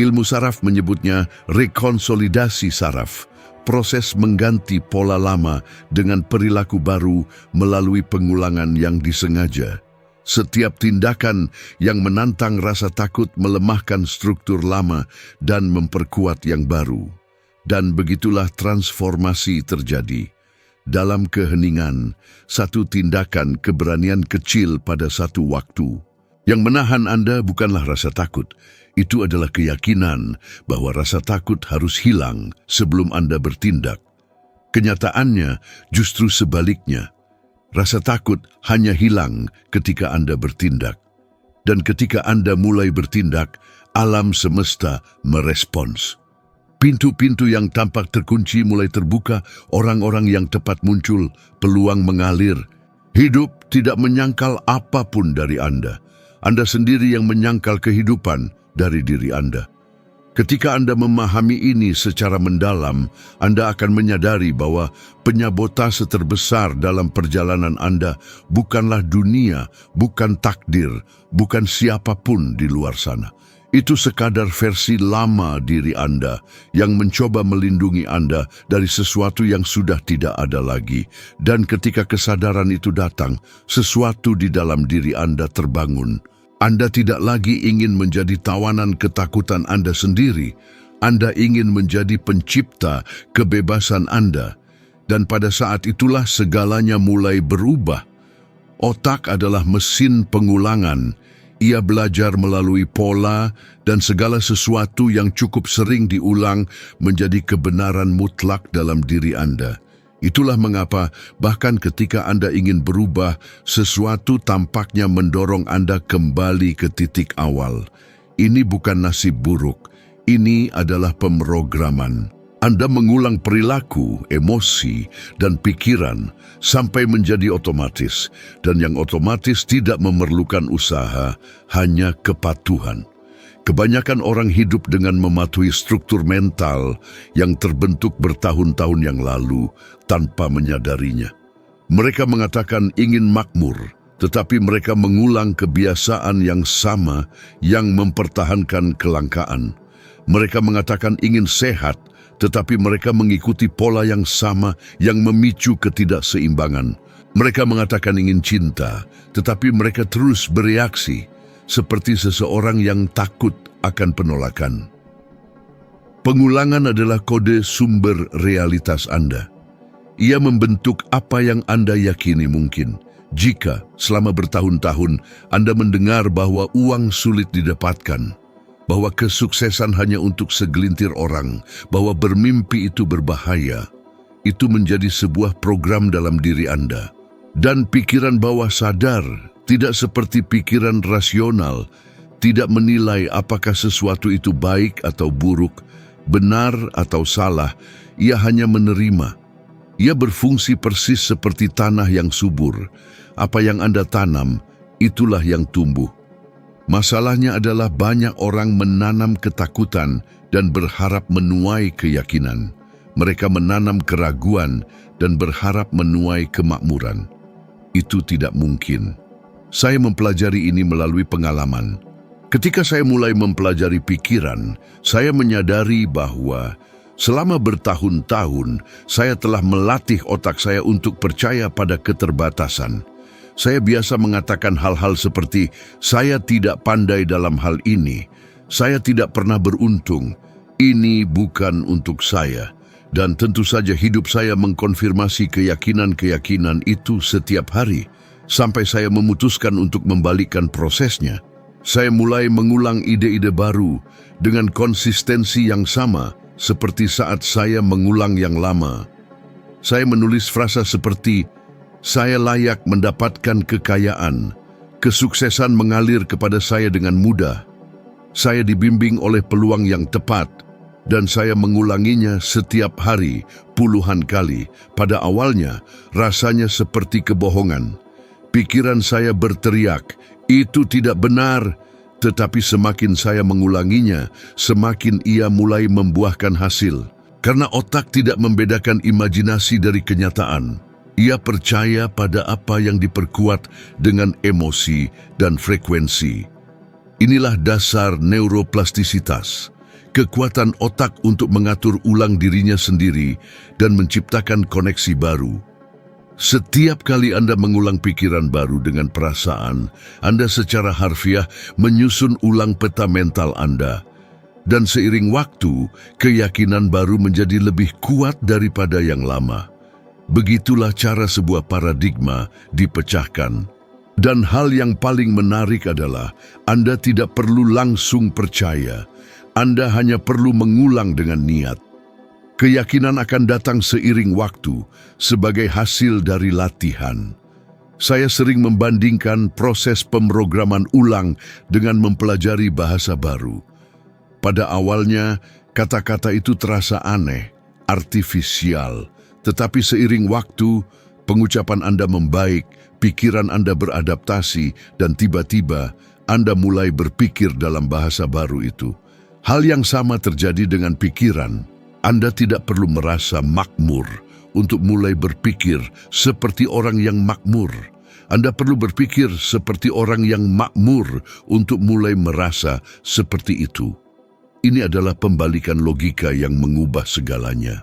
Ilmu saraf menyebutnya rekonsolidasi saraf, proses mengganti pola lama dengan perilaku baru melalui pengulangan yang disengaja. Setiap tindakan yang menantang rasa takut melemahkan struktur lama dan memperkuat yang baru. Dan begitulah transformasi terjadi. Dalam keheningan, satu tindakan keberanian kecil pada satu waktu. Yang menahan Anda bukanlah rasa takut. Itu adalah keyakinan bahwa rasa takut harus hilang sebelum Anda bertindak. Kenyataannya justru sebaliknya. Rasa takut hanya hilang ketika Anda bertindak. Dan ketika Anda mulai bertindak, alam semesta merespons. Pintu-pintu yang tampak terkunci mulai terbuka, orang-orang yang tepat muncul, peluang mengalir. Hidup tidak menyangkal apapun dari Anda. Anda sendiri yang menyangkal kehidupan dari diri Anda. Ketika Anda memahami ini secara mendalam, Anda akan menyadari bahwa penyabotase terbesar dalam perjalanan Anda bukanlah dunia, bukan takdir, bukan siapapun di luar sana. Itu sekadar versi lama diri Anda yang mencoba melindungi Anda dari sesuatu yang sudah tidak ada lagi. Dan ketika kesadaran itu datang, sesuatu di dalam diri Anda terbangun. Anda tidak lagi ingin menjadi tawanan ketakutan Anda sendiri. Anda ingin menjadi pencipta kebebasan Anda. Dan pada saat itulah segalanya mulai berubah. Otak adalah mesin pengulangan. Ia belajar melalui pola dan segala sesuatu yang cukup sering diulang menjadi kebenaran mutlak dalam diri Anda. Itulah mengapa bahkan ketika Anda ingin berubah, sesuatu tampaknya mendorong Anda kembali ke titik awal. Ini bukan nasib buruk, ini adalah pemrograman. Anda mengulang perilaku, emosi, dan pikiran sampai menjadi otomatis, dan yang otomatis tidak memerlukan usaha, hanya kepatuhan. Kebanyakan orang hidup dengan mematuhi struktur mental yang terbentuk bertahun-tahun yang lalu tanpa menyadarinya. Mereka mengatakan ingin makmur, tetapi mereka mengulang kebiasaan yang sama yang mempertahankan kelangkaan. Mereka mengatakan ingin sehat, tetapi mereka mengikuti pola yang sama yang memicu ketidakseimbangan. Mereka mengatakan ingin cinta, tetapi mereka terus bereaksi seperti seseorang yang takut akan penolakan. Pengulangan adalah kode sumber realitas Anda. Ia membentuk apa yang Anda yakini mungkin. Jika selama bertahun-tahun Anda mendengar bahwa uang sulit didapatkan, bahwa kesuksesan hanya untuk segelintir orang, bahwa bermimpi itu berbahaya, itu menjadi sebuah program dalam diri Anda. Dan pikiran bawah sadar tidak seperti pikiran rasional, tidak menilai apakah sesuatu itu baik atau buruk, benar atau salah. Ia hanya menerima. Ia berfungsi persis seperti tanah yang subur. Apa yang Anda tanam, itulah yang tumbuh. Masalahnya adalah banyak orang menanam ketakutan dan berharap menuai keyakinan. Mereka menanam keraguan dan berharap menuai kemakmuran. Itu tidak mungkin. Saya mempelajari ini melalui pengalaman. Ketika saya mulai mempelajari pikiran, saya menyadari bahwa selama bertahun-tahun saya telah melatih otak saya untuk percaya pada keterbatasan. Saya biasa mengatakan hal-hal seperti, saya tidak pandai dalam hal ini, saya tidak pernah beruntung, ini bukan untuk saya. Dan tentu saja hidup saya mengkonfirmasi keyakinan-keyakinan itu setiap hari. Sampai saya memutuskan untuk membalikkan prosesnya. Saya mulai mengulang ide-ide baru dengan konsistensi yang sama seperti saat saya mengulang yang lama. Saya menulis frasa seperti, saya layak mendapatkan kekayaan, kesuksesan mengalir kepada saya dengan mudah. Saya dibimbing oleh peluang yang tepat, dan saya mengulanginya setiap hari puluhan kali. Pada awalnya, rasanya seperti kebohongan. Pikiran saya berteriak, Itu tidak benar, tetapi semakin saya mengulanginya, semakin ia mulai membuahkan hasil. Karena otak tidak membedakan imajinasi dari kenyataan. Ia percaya pada apa yang diperkuat dengan emosi dan frekuensi. Inilah dasar neuroplastisitas, kekuatan otak untuk mengatur ulang dirinya sendiri dan menciptakan koneksi baru. Setiap kali Anda mengulang pikiran baru dengan perasaan, Anda secara harfiah menyusun ulang peta mental Anda. Dan seiring waktu, keyakinan baru menjadi lebih kuat daripada yang lama. Begitulah cara sebuah paradigma dipecahkan. Dan hal yang paling menarik adalah, Anda tidak perlu langsung percaya. Anda hanya perlu mengulang dengan niat. Keyakinan akan datang seiring waktu sebagai hasil dari latihan. Saya sering membandingkan proses pemrograman ulang dengan mempelajari bahasa baru. Pada awalnya, kata-kata itu terasa aneh, artifisial. Tetapi seiring waktu, pengucapan Anda membaik, pikiran Anda beradaptasi, dan tiba-tiba Anda mulai berpikir dalam bahasa baru itu. Hal yang sama terjadi dengan pikiran. Anda tidak perlu merasa makmur untuk mulai berpikir seperti orang yang makmur. Anda perlu berpikir seperti orang yang makmur untuk mulai merasa seperti itu. Ini adalah pembalikan logika yang mengubah segalanya.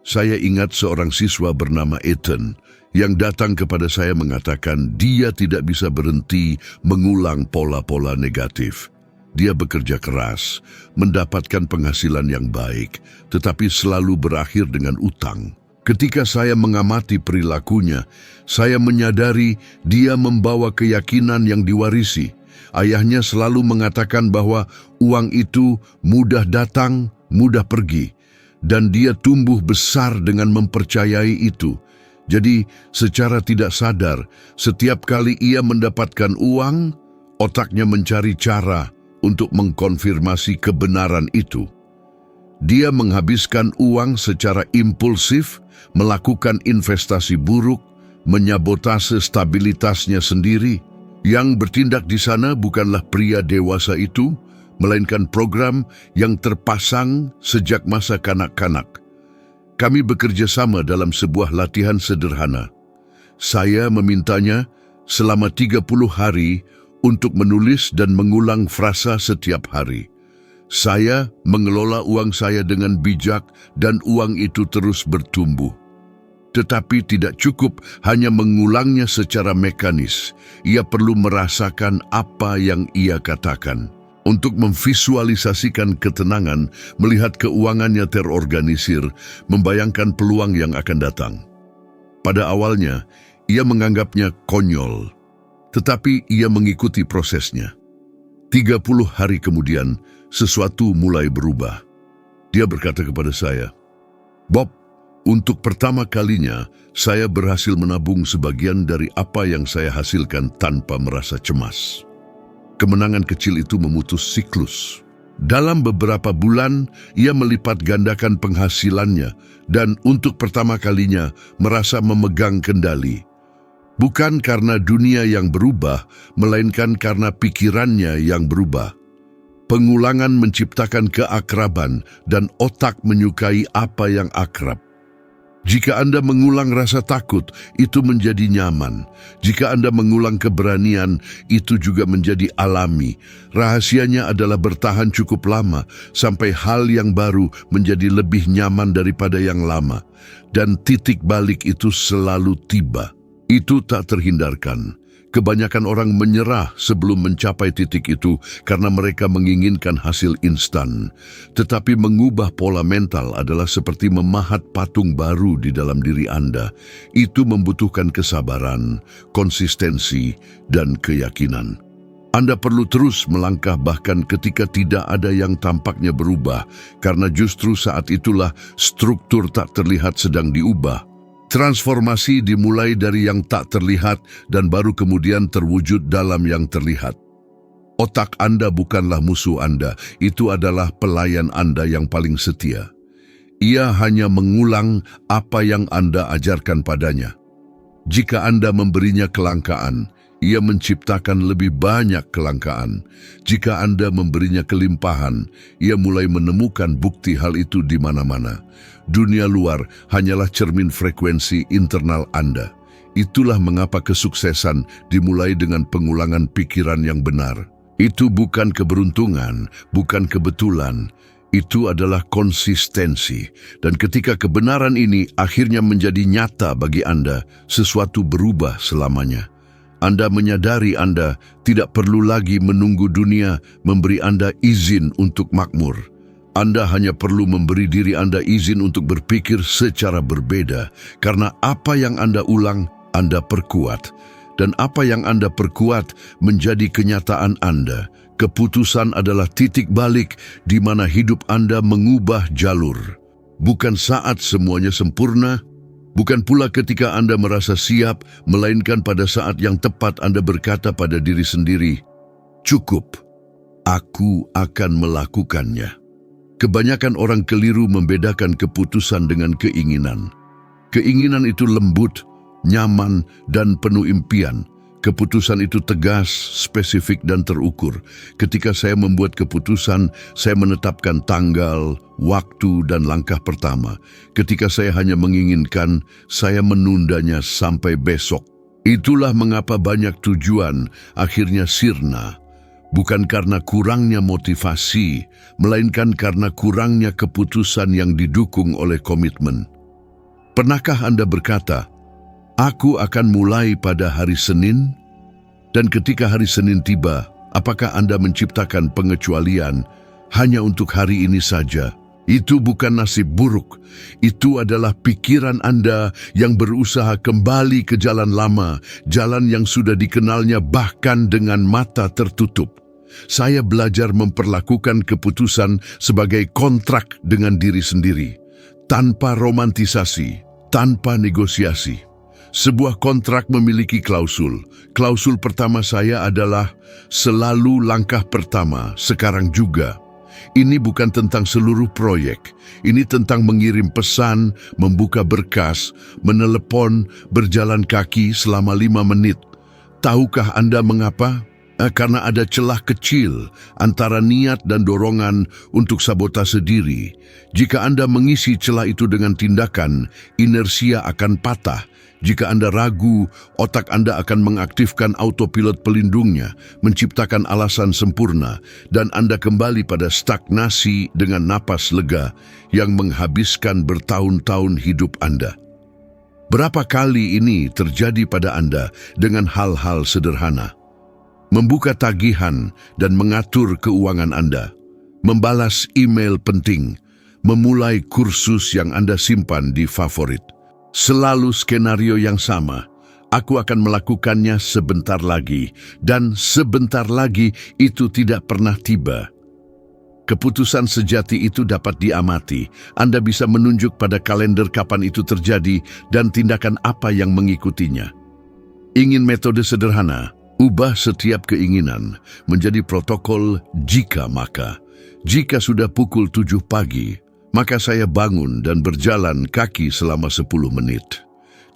Saya ingat seorang siswa bernama Ethan yang datang kepada saya mengatakan dia tidak bisa berhenti mengulang pola-pola negatif. Dia bekerja keras, mendapatkan penghasilan yang baik, tetapi selalu berakhir dengan utang. Ketika saya mengamati perilakunya, saya menyadari dia membawa keyakinan yang diwarisi. Ayahnya selalu mengatakan bahwa uang itu mudah datang, mudah pergi. Dan dia tumbuh besar dengan mempercayai itu. Jadi, secara tidak sadar, setiap kali ia mendapatkan uang, otaknya mencari cara untuk mengkonfirmasi kebenaran itu. Dia menghabiskan uang secara impulsif, melakukan investasi buruk, menyabotase stabilitasnya sendiri. Yang bertindak di sana bukanlah pria dewasa itu, melainkan program yang terpasang sejak masa kanak-kanak. Kami bekerja sama dalam sebuah latihan sederhana. Saya memintanya selama 30 hari untuk menulis dan mengulang frasa setiap hari. Saya mengelola uang saya dengan bijak dan uang itu terus bertumbuh. Tetapi tidak cukup hanya mengulangnya secara mekanis. Ia perlu merasakan apa yang ia katakan. Untuk memvisualisasikan ketenangan, melihat keuangannya terorganisir, membayangkan peluang yang akan datang. Pada awalnya, ia menganggapnya konyol. Tetapi ia mengikuti prosesnya. 30 hari kemudian, sesuatu mulai berubah. Dia berkata kepada saya, "Bob, untuk pertama kalinya, saya berhasil menabung sebagian dari apa yang saya hasilkan tanpa merasa cemas." Kemenangan kecil itu memutus siklus. Dalam beberapa bulan, ia melipat gandakan penghasilannya dan untuk pertama kalinya merasa memegang kendali. Bukan karena dunia yang berubah, melainkan karena pikirannya yang berubah. Pengulangan menciptakan keakraban dan otak menyukai apa yang akrab. Jika Anda mengulang rasa takut, itu menjadi nyaman. Jika Anda mengulang keberanian, itu juga menjadi alami. Rahasianya adalah bertahan cukup lama, sampai hal yang baru menjadi lebih nyaman daripada yang lama. Dan titik balik itu selalu tiba. Itu tak terhindarkan. Kebanyakan orang menyerah sebelum mencapai titik itu karena mereka menginginkan hasil instan. Tetapi mengubah pola mental adalah seperti memahat patung baru di dalam diri Anda. Itu membutuhkan kesabaran, konsistensi, dan keyakinan. Anda perlu terus melangkah bahkan ketika tidak ada yang tampaknya berubah, karena justru saat itulah struktur tak terlihat sedang diubah. Transformasi dimulai dari yang tak terlihat dan baru kemudian terwujud dalam yang terlihat. Otak Anda bukanlah musuh Anda, itu adalah pelayan Anda yang paling setia. Ia hanya mengulang apa yang Anda ajarkan padanya. Jika Anda memberinya kelangkaan, Ia menciptakan lebih banyak kelangkaan. Jika Anda memberinya kelimpahan, ia mulai menemukan bukti hal itu di mana-mana. Dunia luar hanyalah cermin frekuensi internal Anda. Itulah mengapa kesuksesan dimulai dengan pengulangan pikiran yang benar. Itu bukan keberuntungan, bukan kebetulan. Itu adalah konsistensi. Dan ketika kebenaran ini akhirnya menjadi nyata bagi Anda, sesuatu berubah selamanya. Anda menyadari Anda tidak perlu lagi menunggu dunia memberi Anda izin untuk makmur. Anda hanya perlu memberi diri Anda izin untuk berpikir secara berbeda, karena apa yang Anda ulang, Anda perkuat. Dan apa yang Anda perkuat menjadi kenyataan Anda. Keputusan adalah titik balik di mana hidup Anda mengubah jalur. Bukan saat semuanya sempurna, bukan pula ketika Anda merasa siap, melainkan pada saat yang tepat Anda berkata pada diri sendiri, "Cukup, aku akan melakukannya." Kebanyakan orang keliru membedakan keputusan dengan keinginan. Keinginan itu lembut, nyaman, dan penuh impian. Keputusan itu tegas, spesifik, dan terukur. Ketika saya membuat keputusan, saya menetapkan tanggal, waktu, dan langkah pertama. Ketika saya hanya menginginkan, saya menundanya sampai besok. Itulah mengapa banyak tujuan akhirnya sirna. Bukan karena kurangnya motivasi, melainkan karena kurangnya keputusan yang didukung oleh komitmen. Pernahkah Anda berkata, "Aku akan mulai pada hari Senin"? Dan ketika hari Senin tiba, apakah Anda menciptakan pengecualian hanya untuk hari ini saja? Itu bukan nasib buruk. Itu adalah pikiran Anda yang berusaha kembali ke jalan lama, jalan yang sudah dikenalnya bahkan dengan mata tertutup. Saya belajar memperlakukan keputusan sebagai kontrak dengan diri sendiri, tanpa romantisasi, tanpa negosiasi. Sebuah kontrak memiliki klausul. Klausul pertama saya adalah selalu langkah pertama, sekarang juga. Ini bukan tentang seluruh proyek. Ini tentang mengirim pesan, membuka berkas, menelepon, berjalan kaki selama 5 menit. Tahukah Anda mengapa? Karena ada celah kecil antara niat dan dorongan untuk sabotase diri. Jika Anda mengisi celah itu dengan tindakan, inersia akan patah. Jika Anda ragu, otak Anda akan mengaktifkan autopilot pelindungnya, menciptakan alasan sempurna, dan Anda kembali pada stagnasi dengan napas lega yang menghabiskan bertahun-tahun hidup Anda. Berapa kali ini terjadi pada Anda dengan hal-hal sederhana? Membuka tagihan dan mengatur keuangan Anda, membalas email penting, memulai kursus yang Anda simpan di favorit. Selalu skenario yang sama. Aku akan melakukannya sebentar lagi, dan sebentar lagi itu tidak pernah tiba. Keputusan sejati itu dapat diamati. Anda bisa menunjuk pada kalender kapan itu terjadi dan tindakan apa yang mengikutinya. Ingin metode sederhana? Ubah setiap keinginan menjadi protokol jika maka. Jika sudah pukul 7 pagi, maka saya bangun dan berjalan kaki selama 10 menit.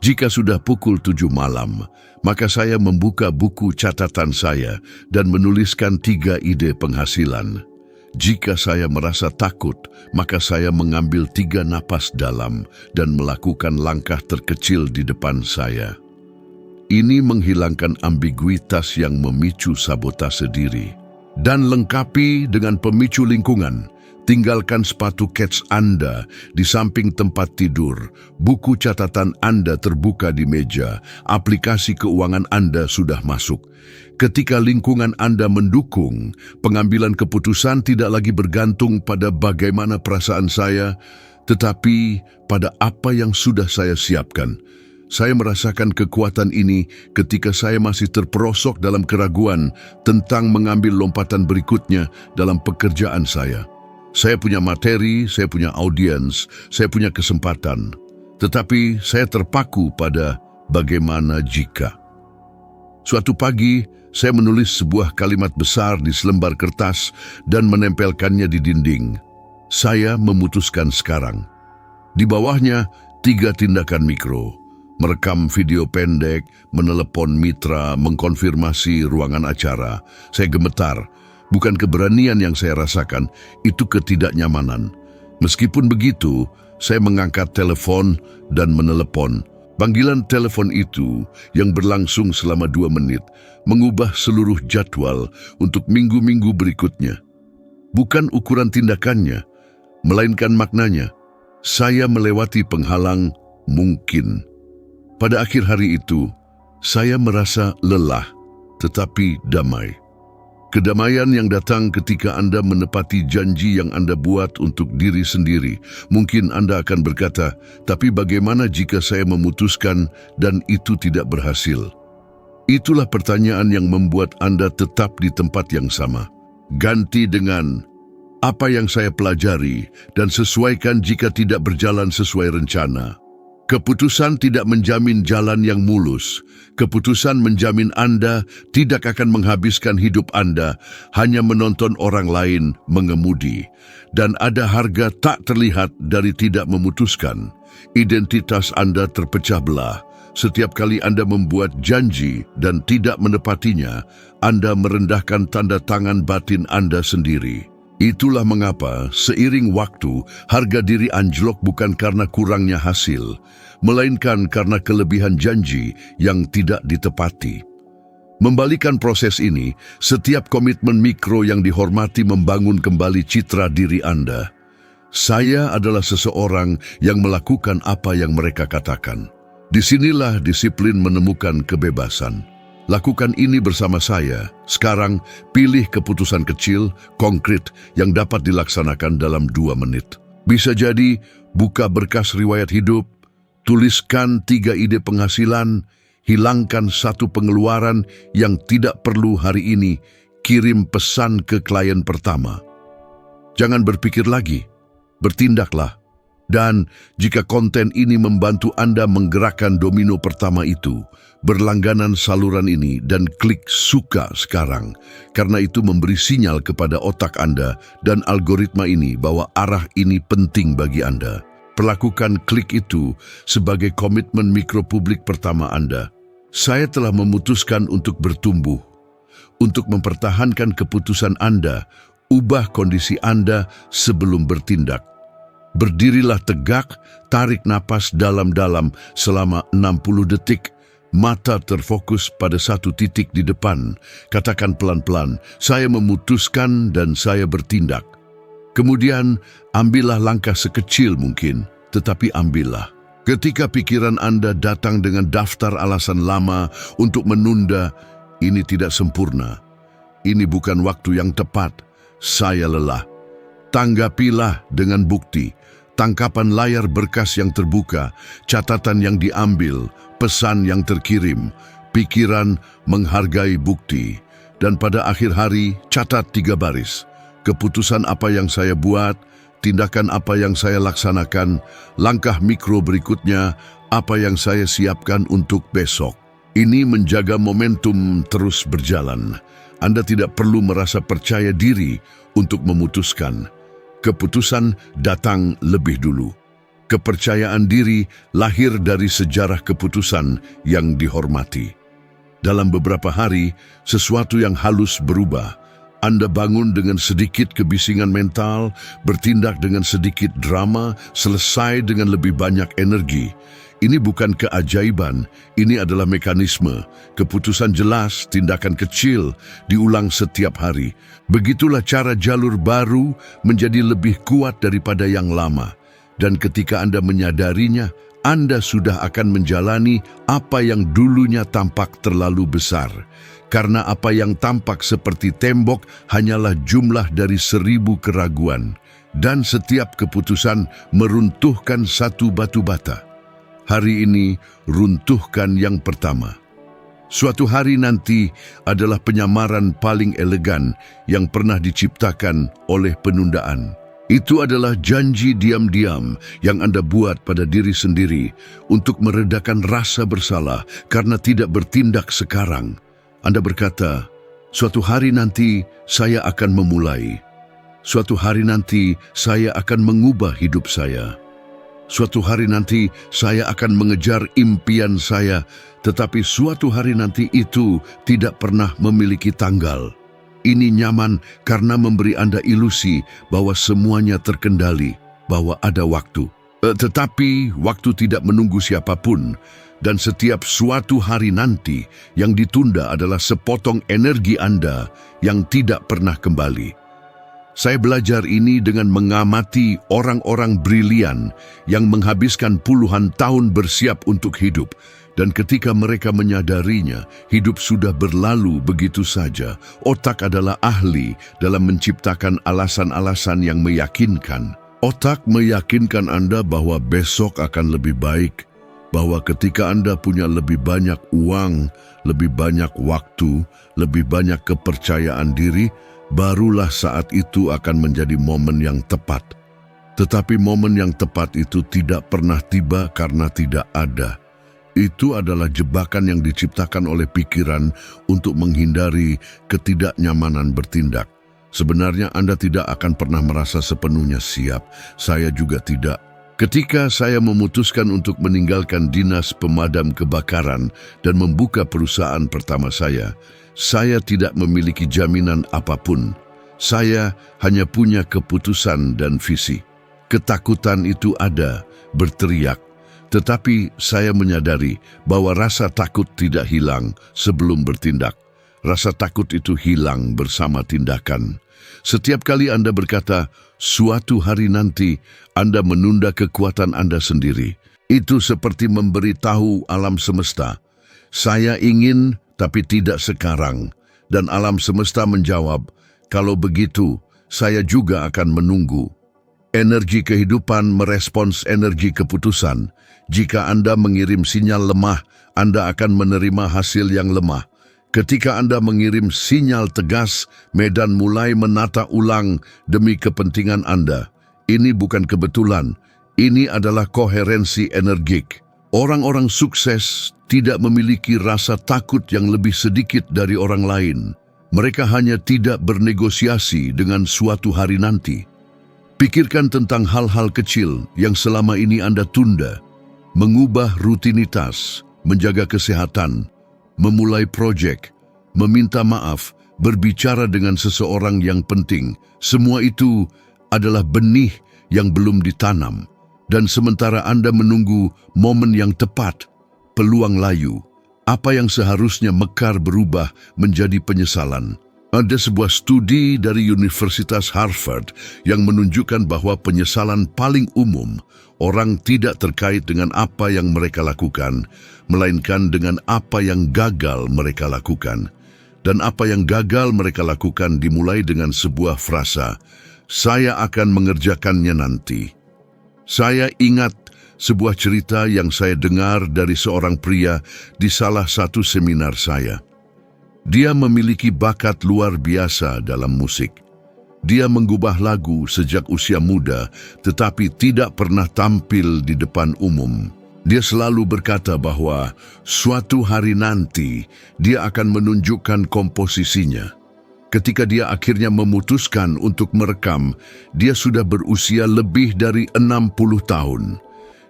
Jika sudah pukul 7 malam, maka saya membuka buku catatan saya dan menuliskan 3 ide penghasilan. Jika saya merasa takut, maka saya mengambil 3 napas dalam dan melakukan langkah terkecil di depan saya. Ini menghilangkan ambiguitas yang memicu sabotase diri. Dan lengkapi dengan pemicu lingkungan. Tinggalkan sepatu kets Anda di samping tempat tidur. Buku catatan Anda terbuka di meja. Aplikasi keuangan Anda sudah masuk. Ketika lingkungan Anda mendukung, pengambilan keputusan tidak lagi bergantung pada bagaimana perasaan saya, tetapi pada apa yang sudah saya siapkan. Saya merasakan kekuatan ini ketika saya masih terperosok dalam keraguan tentang mengambil lompatan berikutnya dalam pekerjaan saya. Saya punya materi, saya punya audiens, saya punya kesempatan. Tetapi saya terpaku pada bagaimana jika. Suatu pagi, saya menulis sebuah kalimat besar di selembar kertas dan menempelkannya di dinding. Saya memutuskan sekarang. Di bawahnya, 3 tindakan mikro. merekam video pendek, menelepon mitra, mengkonfirmasi ruangan acara. Saya gemetar. Bukan keberanian yang saya rasakan, itu ketidaknyamanan. Meskipun begitu, saya mengangkat telepon dan menelepon. Panggilan telepon itu yang berlangsung selama 2 menit mengubah seluruh jadwal untuk minggu-minggu berikutnya. Bukan ukuran tindakannya, melainkan maknanya. Saya melewati penghalang mungkin. Pada akhir hari itu, saya merasa lelah, tetapi damai. Kedamaian yang datang ketika Anda menepati janji yang Anda buat untuk diri sendiri. Mungkin Anda akan berkata, tapi bagaimana jika saya memutuskan dan itu tidak berhasil? Itulah pertanyaan yang membuat Anda tetap di tempat yang sama. Ganti dengan, apa yang saya pelajari dan sesuaikan jika tidak berjalan sesuai rencana. Keputusan tidak menjamin jalan yang mulus. Keputusan menjamin Anda tidak akan menghabiskan hidup Anda hanya menonton orang lain mengemudi. Dan ada harga tak terlihat dari tidak memutuskan. Identitas Anda terpecah belah. Setiap kali Anda membuat janji dan tidak menepatinya, Anda merendahkan tanda tangan batin Anda sendiri. Itulah mengapa seiring waktu harga diri anjlok bukan karena kurangnya hasil, melainkan karena kelebihan janji yang tidak ditepati. Membalikan proses ini, setiap komitmen mikro yang dihormati membangun kembali citra diri Anda. Saya adalah seseorang yang melakukan apa yang mereka katakan. Disinilah disiplin menemukan kebebasan. Lakukan ini bersama saya. Sekarang, pilih keputusan kecil, konkret, yang dapat dilaksanakan dalam 2 menit. Bisa jadi, buka berkas riwayat hidup, tuliskan 3 ide penghasilan, hilangkan 1 pengeluaran yang tidak perlu hari ini, kirim pesan ke klien pertama. Jangan berpikir lagi, bertindaklah. Dan jika konten ini membantu Anda menggerakkan domino pertama itu, berlangganan saluran ini dan klik suka sekarang. Karena itu memberi sinyal kepada otak Anda dan algoritma ini bahwa arah ini penting bagi Anda. Perlakukan klik itu sebagai komitmen mikropublik pertama Anda. Saya telah memutuskan untuk bertumbuh, untuk mempertahankan keputusan Anda, ubah kondisi Anda sebelum bertindak. Berdirilah tegak, tarik napas dalam-dalam selama 60 detik. Mata terfokus pada 1 titik di depan. Katakan pelan-pelan, saya memutuskan dan saya bertindak. Kemudian, ambillah langkah sekecil mungkin, tetapi ambillah. Ketika pikiran Anda datang dengan daftar alasan lama untuk menunda, ini tidak sempurna. Ini bukan waktu yang tepat. Saya lelah. Tanggapilah dengan bukti. Tangkapan layar berkas yang terbuka, catatan yang diambil, pesan yang terkirim, pikiran menghargai bukti. Dan pada akhir hari, catat 3 baris. Keputusan apa yang saya buat, tindakan apa yang saya laksanakan, langkah mikro berikutnya, apa yang saya siapkan untuk besok. Ini menjaga momentum terus berjalan. Anda tidak perlu merasa percaya diri untuk memutuskan. Keputusan datang lebih dulu. Kepercayaan diri lahir dari sejarah keputusan yang dihormati. Dalam beberapa hari, sesuatu yang halus berubah. Anda bangun dengan sedikit kebisingan mental, bertindak dengan sedikit drama, selesai dengan lebih banyak energi. Ini bukan keajaiban, ini adalah mekanisme. Keputusan jelas, tindakan kecil, diulang setiap hari. Begitulah cara jalur baru menjadi lebih kuat daripada yang lama. Dan ketika Anda menyadarinya, Anda sudah akan menjalani apa yang dulunya tampak terlalu besar. Karena apa yang tampak seperti tembok hanyalah jumlah dari 1000 keraguan. Dan setiap keputusan meruntuhkan satu batu bata. Hari ini, runtuhkan yang pertama. Suatu hari nanti adalah penyamaran paling elegan yang pernah diciptakan oleh penundaan. Itu adalah janji diam-diam yang Anda buat pada diri sendiri untuk meredakan rasa bersalah karena tidak bertindak sekarang. Anda berkata, suatu hari nanti saya akan memulai. Suatu hari nanti saya akan mengubah hidup saya. Suatu hari nanti saya akan mengejar impian saya, tetapi suatu hari nanti itu tidak pernah memiliki tanggal. Ini nyaman karena memberi Anda ilusi bahwa semuanya terkendali, bahwa ada waktu. Tetapi waktu tidak menunggu siapapun, dan setiap suatu hari nanti yang ditunda adalah sepotong energi Anda yang tidak pernah kembali. Saya belajar ini dengan mengamati orang-orang brilian yang menghabiskan puluhan tahun bersiap untuk hidup, dan ketika mereka menyadarinya, hidup sudah berlalu begitu saja. Otak adalah ahli dalam menciptakan alasan-alasan yang meyakinkan. Otak meyakinkan Anda bahwa besok akan lebih baik, bahwa ketika Anda punya lebih banyak uang, lebih banyak waktu, lebih banyak kepercayaan diri, barulah saat itu akan menjadi momen yang tepat. Tetapi momen yang tepat itu tidak pernah tiba karena tidak ada. Itu adalah jebakan yang diciptakan oleh pikiran untuk menghindari ketidaknyamanan bertindak. Sebenarnya Anda tidak akan pernah merasa sepenuhnya siap. Saya juga tidak. Ketika saya memutuskan untuk meninggalkan dinas pemadam kebakaran dan membuka perusahaan pertama saya tidak memiliki jaminan apapun. Saya hanya punya keputusan dan visi. Ketakutan itu ada, berteriak. Tetapi saya menyadari bahwa rasa takut tidak hilang sebelum bertindak. Rasa takut itu hilang bersama tindakan. Setiap kali Anda berkata, suatu hari nanti, Anda menunda kekuatan Anda sendiri. Itu seperti memberitahu alam semesta, saya ingin tapi tidak sekarang. Dan alam semesta menjawab, kalau begitu, saya juga akan menunggu. Energi kehidupan merespons energi keputusan. Jika Anda mengirim sinyal lemah, Anda akan menerima hasil yang lemah. Ketika Anda mengirim sinyal tegas, medan mulai menata ulang demi kepentingan Anda. Ini bukan kebetulan, ini adalah koherensi energik. Orang-orang sukses tidak memiliki rasa takut yang lebih sedikit dari orang lain. Mereka hanya tidak bernegosiasi dengan suatu hari nanti. Pikirkan tentang hal-hal kecil yang selama ini Anda tunda. Mengubah rutinitas, menjaga kesehatan, memulai proyek, meminta maaf, berbicara dengan seseorang yang penting. Semua itu adalah benih yang belum ditanam. Dan sementara Anda menunggu momen yang tepat, peluang layu, apa yang seharusnya mekar berubah menjadi penyesalan. Ada sebuah studi dari Universitas Harvard yang menunjukkan bahwa penyesalan paling umum orang tidak terkait dengan apa yang mereka lakukan, melainkan dengan apa yang gagal mereka lakukan. Dan apa yang gagal mereka lakukan dimulai dengan sebuah frasa, saya akan mengerjakannya nanti. Saya ingat sebuah cerita yang saya dengar dari seorang pria di salah satu seminar saya. Dia memiliki bakat luar biasa dalam musik. Dia mengubah lagu sejak usia muda, tetapi tidak pernah tampil di depan umum. Dia selalu berkata bahwa suatu hari nanti dia akan menunjukkan komposisinya. Ketika dia akhirnya memutuskan untuk merekam, dia sudah berusia lebih dari 60 tahun.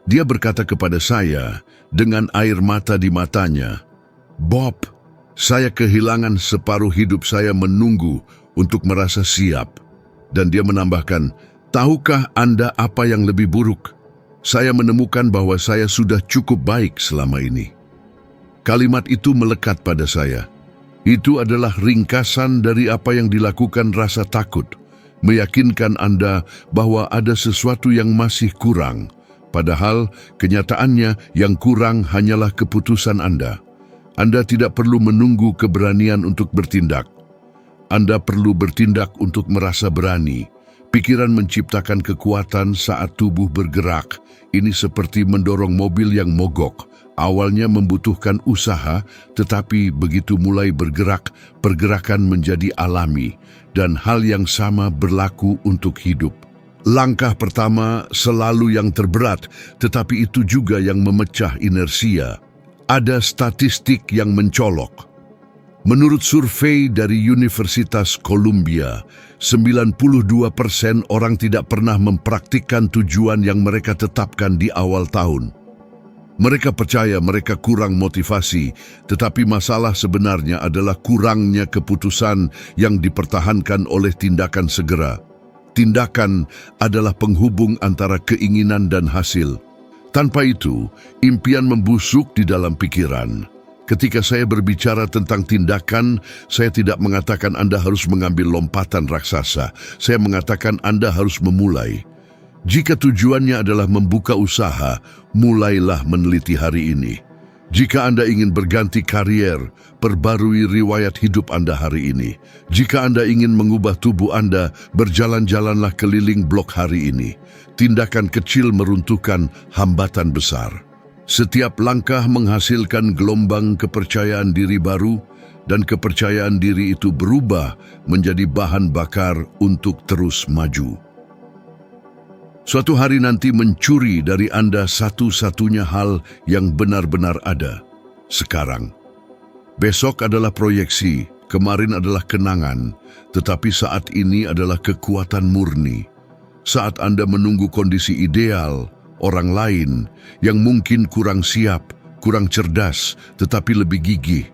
Dia berkata kepada saya dengan air mata di matanya, "Bob, saya kehilangan separuh hidup saya menunggu untuk merasa siap." Dan dia menambahkan, "Tahukah Anda apa yang lebih buruk? Saya menemukan bahwa saya sudah cukup baik selama ini." Kalimat itu melekat pada saya. Itu adalah ringkasan dari apa yang dilakukan rasa takut, meyakinkan Anda bahwa ada sesuatu yang masih kurang, padahal kenyataannya yang kurang hanyalah keputusan Anda. Anda tidak perlu menunggu keberanian untuk bertindak. Anda perlu bertindak untuk merasa berani. Pikiran menciptakan kekuatan saat tubuh bergerak. Ini seperti mendorong mobil yang mogok. Awalnya membutuhkan usaha, tetapi begitu mulai bergerak, pergerakan menjadi alami, dan hal yang sama berlaku untuk hidup. Langkah pertama selalu yang terberat, tetapi itu juga yang memecah inersia. Ada statistik yang mencolok. Menurut survei dari Universitas Columbia, 92% orang tidak pernah mempraktikkan tujuan yang mereka tetapkan di awal tahun. Mereka percaya mereka kurang motivasi, tetapi masalah sebenarnya adalah kurangnya keputusan yang dipertahankan oleh tindakan segera. Tindakan adalah penghubung antara keinginan dan hasil. Tanpa itu, impian membusuk di dalam pikiran. Ketika saya berbicara tentang tindakan, saya tidak mengatakan Anda harus mengambil lompatan raksasa. Saya mengatakan Anda harus memulai. Jika tujuannya adalah membuka usaha, mulailah meneliti hari ini. Jika Anda ingin berganti karier, perbarui riwayat hidup Anda hari ini. Jika Anda ingin mengubah tubuh Anda, berjalan-jalanlah keliling blok hari ini. Tindakan kecil meruntuhkan hambatan besar. Setiap langkah menghasilkan gelombang kepercayaan diri baru, dan kepercayaan diri itu berubah menjadi bahan bakar untuk terus maju. Suatu hari nanti mencuri dari Anda satu-satunya hal yang benar-benar ada, sekarang. Besok adalah proyeksi, kemarin adalah kenangan, tetapi saat ini adalah kekuatan murni. Saat Anda menunggu kondisi ideal, orang lain yang mungkin kurang siap, kurang cerdas, tetapi lebih gigih,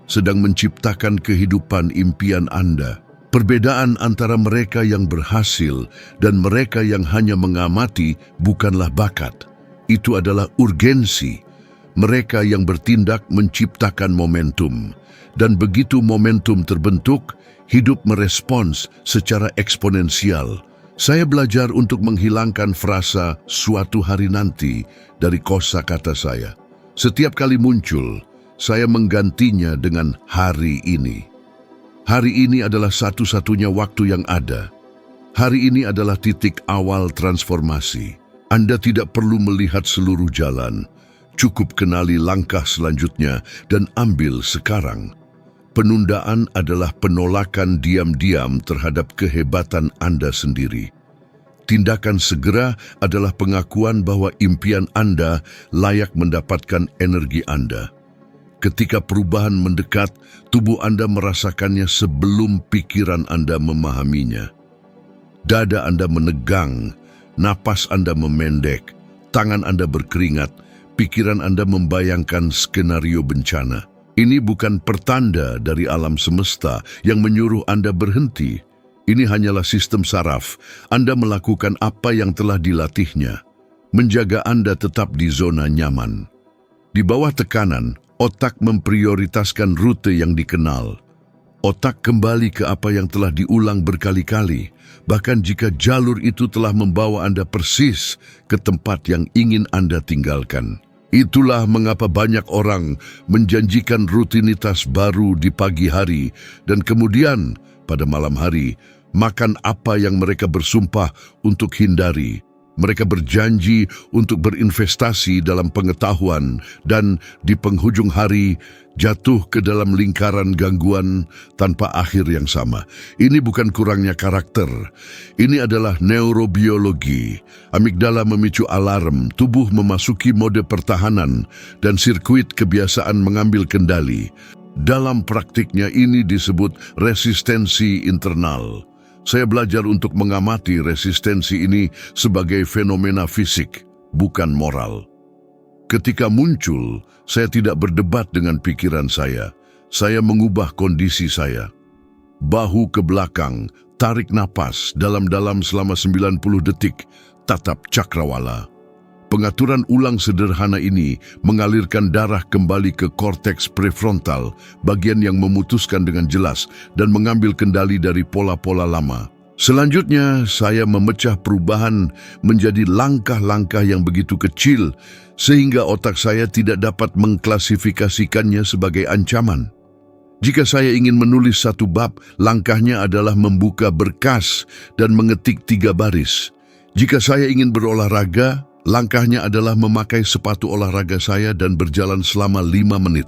sedang menciptakan kehidupan impian Anda. Perbedaan antara mereka yang berhasil dan mereka yang hanya mengamati bukanlah bakat. Itu adalah urgensi. Mereka yang bertindak menciptakan momentum. Dan begitu momentum terbentuk, hidup merespons secara eksponensial. Saya belajar untuk menghilangkan frasa suatu hari nanti dari kosakata saya. Setiap kali muncul, saya menggantinya dengan hari ini. Hari ini adalah satu-satunya waktu yang ada. Hari ini adalah titik awal transformasi. Anda tidak perlu melihat seluruh jalan. Cukup kenali langkah selanjutnya dan ambil sekarang. Penundaan adalah penolakan diam-diam terhadap kehebatan Anda sendiri. Tindakan segera adalah pengakuan bahwa impian Anda layak mendapatkan energi Anda. Ketika perubahan mendekat, tubuh Anda merasakannya sebelum pikiran Anda memahaminya. Dada Anda menegang, napas Anda memendek, tangan Anda berkeringat, pikiran Anda membayangkan skenario bencana. Ini bukan pertanda dari alam semesta yang menyuruh Anda berhenti. Ini hanyalah sistem saraf. Anda melakukan apa yang telah dilatihnya, menjaga Anda tetap di zona nyaman. Di bawah tekanan, otak memprioritaskan rute yang dikenal. Otak kembali ke apa yang telah diulang berkali-kali, bahkan jika jalur itu telah membawa Anda persis ke tempat yang ingin Anda tinggalkan. Itulah mengapa banyak orang menjanjikan rutinitas baru di pagi hari dan kemudian pada malam hari makan apa yang mereka bersumpah untuk hindari. Mereka berjanji untuk berinvestasi dalam pengetahuan dan di penghujung hari jatuh ke dalam lingkaran gangguan tanpa akhir yang sama. Ini bukan kurangnya karakter. Ini adalah neurobiologi. Amigdala memicu alarm, tubuh memasuki mode pertahanan, dan sirkuit kebiasaan mengambil kendali. Dalam praktiknya ini disebut resistensi internal. Saya belajar untuk mengamati resistensi ini sebagai fenomena fisik, bukan moral. Ketika muncul, saya tidak berdebat dengan pikiran saya. Saya mengubah kondisi saya. Bahu ke belakang, tarik napas dalam-dalam selama 90 detik, tatap cakrawala. Pengaturan ulang sederhana ini mengalirkan darah kembali ke korteks prefrontal, bagian yang memutuskan dengan jelas dan mengambil kendali dari pola-pola lama. Selanjutnya, saya memecah perubahan menjadi langkah-langkah yang begitu kecil sehingga otak saya tidak dapat mengklasifikasikannya sebagai ancaman. Jika saya ingin menulis satu bab, langkahnya adalah membuka berkas dan mengetik 3 baris. Jika saya ingin berolahraga, langkahnya adalah memakai sepatu olahraga saya dan berjalan selama 5 menit.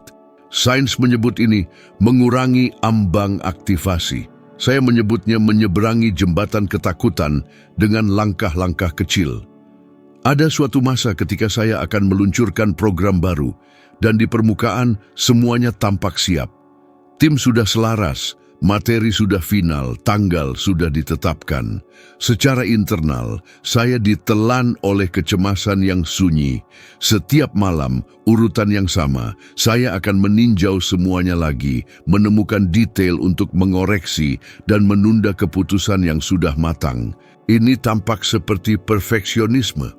Sains menyebut ini mengurangi ambang aktivasi. Saya menyebutnya menyeberangi jembatan ketakutan dengan langkah-langkah kecil. Ada suatu masa ketika saya akan meluncurkan program baru, dan di permukaan semuanya tampak siap. Tim sudah selaras, materi sudah final, tanggal sudah ditetapkan. Secara internal, saya ditelan oleh kecemasan yang sunyi. Setiap malam, urutan yang sama, saya akan meninjau semuanya lagi, menemukan detail untuk mengoreksi dan menunda keputusan yang sudah matang. Ini tampak seperti perfeksionisme,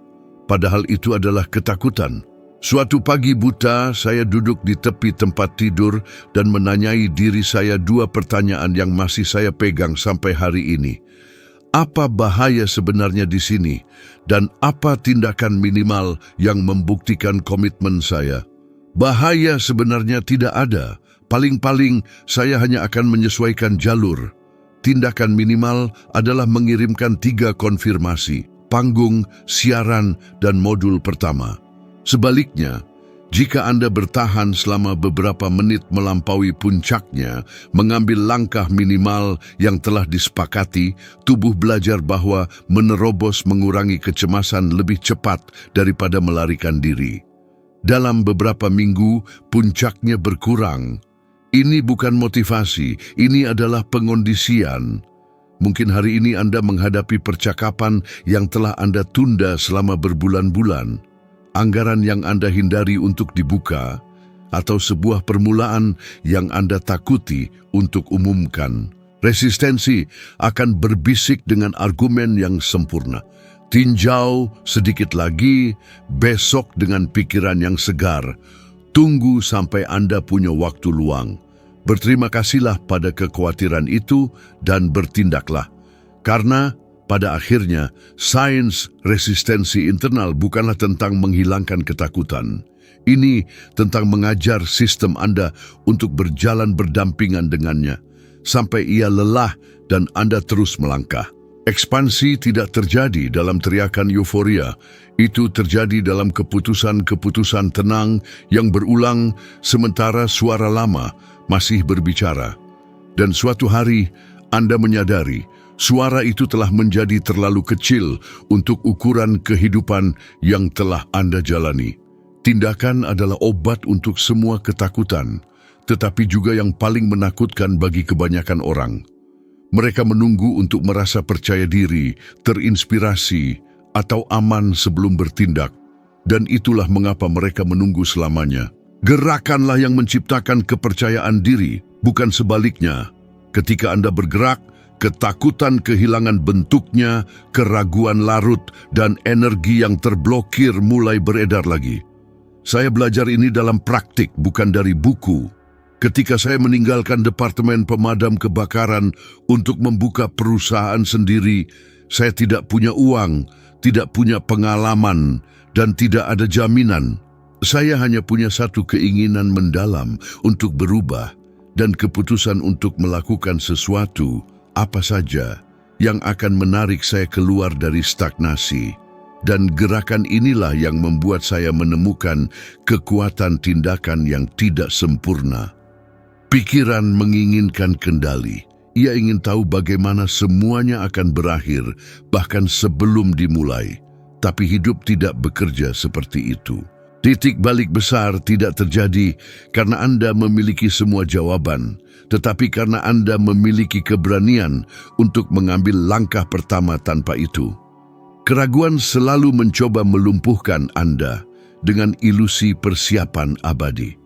padahal itu adalah ketakutan. Suatu pagi buta, saya duduk di tepi tempat tidur dan menanyai diri saya dua pertanyaan yang masih saya pegang sampai hari ini. Apa bahaya sebenarnya di sini? Dan apa tindakan minimal yang membuktikan komitmen saya? Bahaya sebenarnya tidak ada. Paling-paling saya hanya akan menyesuaikan jalur. Tindakan minimal adalah mengirimkan 3 konfirmasi, panggung, siaran, dan modul pertama. Sebaliknya, jika Anda bertahan selama beberapa menit melampaui puncaknya, mengambil langkah minimal yang telah disepakati, tubuh belajar bahwa menerobos mengurangi kecemasan lebih cepat daripada melarikan diri. Dalam beberapa minggu, puncaknya berkurang. Ini bukan motivasi, ini adalah pengondisian. Mungkin hari ini Anda menghadapi percakapan yang telah Anda tunda selama berbulan-bulan. Anggaran yang Anda hindari untuk dibuka, atau sebuah permulaan yang Anda takuti untuk umumkan. Resistensi akan berbisik dengan argumen yang sempurna. Tinjau sedikit lagi, besok dengan pikiran yang segar. Tunggu sampai Anda punya waktu luang. Berterima kasihlah pada kekhawatiran itu dan bertindaklah. Karena pada akhirnya, sains resistensi internal bukanlah tentang menghilangkan ketakutan. Ini tentang mengajar sistem Anda untuk berjalan berdampingan dengannya, sampai ia lelah dan Anda terus melangkah. Ekspansi tidak terjadi dalam teriakan euforia, itu terjadi dalam keputusan-keputusan tenang yang berulang sementara suara lama masih berbicara. Dan suatu hari, Anda menyadari, suara itu telah menjadi terlalu kecil untuk ukuran kehidupan yang telah Anda jalani. Tindakan adalah obat untuk semua ketakutan, tetapi juga yang paling menakutkan bagi kebanyakan orang. Mereka menunggu untuk merasa percaya diri, terinspirasi, atau aman sebelum bertindak. Dan itulah mengapa mereka menunggu selamanya. Gerakanlah yang menciptakan kepercayaan diri, bukan sebaliknya. Ketika Anda bergerak, ketakutan kehilangan bentuknya, keraguan larut, dan energi yang terblokir mulai beredar lagi. Saya belajar ini dalam praktik, bukan dari buku. Ketika saya meninggalkan Departemen Pemadam Kebakaran untuk membuka perusahaan sendiri, saya tidak punya uang, tidak punya pengalaman, dan tidak ada jaminan. Saya hanya punya satu keinginan mendalam untuk berubah dan keputusan untuk melakukan sesuatu, apa saja, yang akan menarik saya keluar dari stagnasi. Dan gerakan inilah yang membuat saya menemukan kekuatan tindakan yang tidak sempurna. Pikiran menginginkan kendali. Ia ingin tahu bagaimana semuanya akan berakhir, bahkan sebelum dimulai. Tapi hidup tidak bekerja seperti itu. Titik balik besar tidak terjadi karena Anda memiliki semua jawaban, tetapi karena Anda memiliki keberanian untuk mengambil langkah pertama tanpa itu. Keraguan selalu mencoba melumpuhkan Anda dengan ilusi persiapan abadi.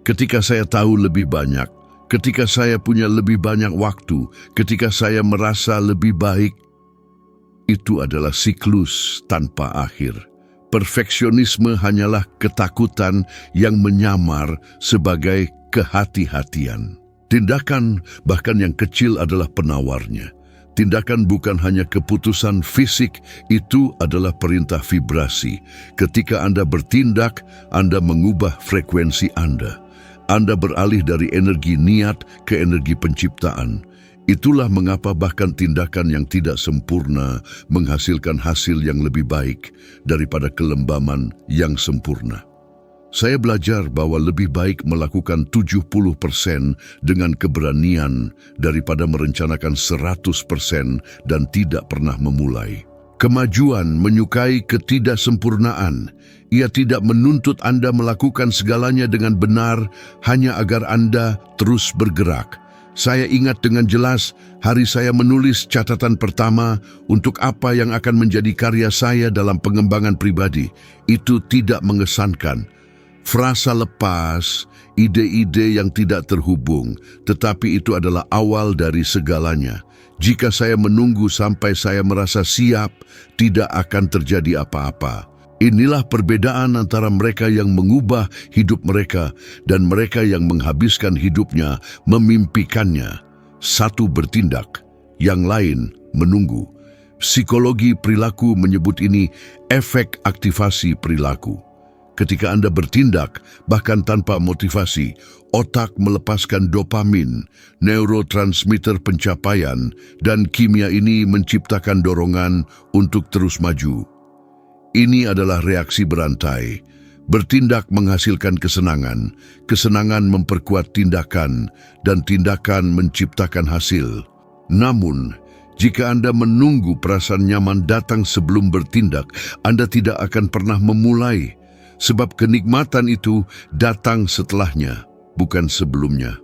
Ketika saya tahu lebih banyak, ketika saya punya lebih banyak waktu, ketika saya merasa lebih baik, itu adalah siklus tanpa akhir. Perfeksionisme hanyalah ketakutan yang menyamar sebagai kehati-hatian. Tindakan, bahkan yang kecil, adalah penawarnya. Tindakan bukan hanya keputusan fisik, itu adalah perintah vibrasi. Ketika Anda bertindak, Anda mengubah frekuensi Anda. Anda beralih dari energi niat ke energi penciptaan. Itulah mengapa bahkan tindakan yang tidak sempurna menghasilkan hasil yang lebih baik daripada kelembaman yang sempurna. Saya belajar bahwa lebih baik melakukan 70% dengan keberanian daripada merencanakan 100% dan tidak pernah memulai. Kemajuan menyukai ketidaksempurnaan. Ia tidak menuntut Anda melakukan segalanya dengan benar hanya agar Anda terus bergerak. Saya ingat dengan jelas hari saya menulis catatan pertama untuk apa yang akan menjadi karya saya dalam pengembangan pribadi. Itu tidak mengesankan. Frasa lepas, ide-ide yang tidak terhubung, tetapi itu adalah awal dari segalanya. Jika saya menunggu sampai saya merasa siap, tidak akan terjadi apa-apa. Inilah perbedaan antara mereka yang mengubah hidup mereka dan mereka yang menghabiskan hidupnya memimpikannya. Satu bertindak, yang lain menunggu. Psikologi perilaku menyebut ini efek aktivasi perilaku. Ketika Anda bertindak, bahkan tanpa motivasi, otak melepaskan dopamin, neurotransmitter pencapaian, dan kimia ini menciptakan dorongan untuk terus maju. Ini adalah reaksi berantai. Bertindak menghasilkan kesenangan, kesenangan memperkuat tindakan, dan tindakan menciptakan hasil. Namun, jika Anda menunggu perasaan nyaman datang sebelum bertindak, Anda tidak akan pernah memulai, sebab kenikmatan itu datang setelahnya, bukan sebelumnya.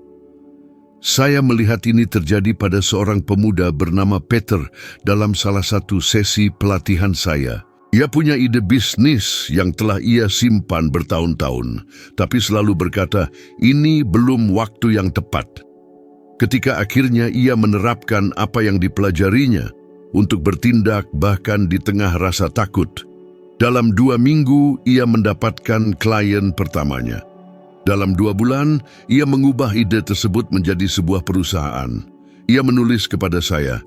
Saya melihat ini terjadi pada seorang pemuda bernama Peter dalam salah satu sesi pelatihan saya. Ia punya ide bisnis yang telah ia simpan bertahun-tahun, tapi selalu berkata, ini belum waktu yang tepat. Ketika akhirnya ia menerapkan apa yang dipelajarinya untuk bertindak bahkan di tengah rasa takut, dalam 2 minggu ia mendapatkan klien pertamanya. Dalam 2 bulan, ia mengubah ide tersebut menjadi sebuah perusahaan. Ia menulis kepada saya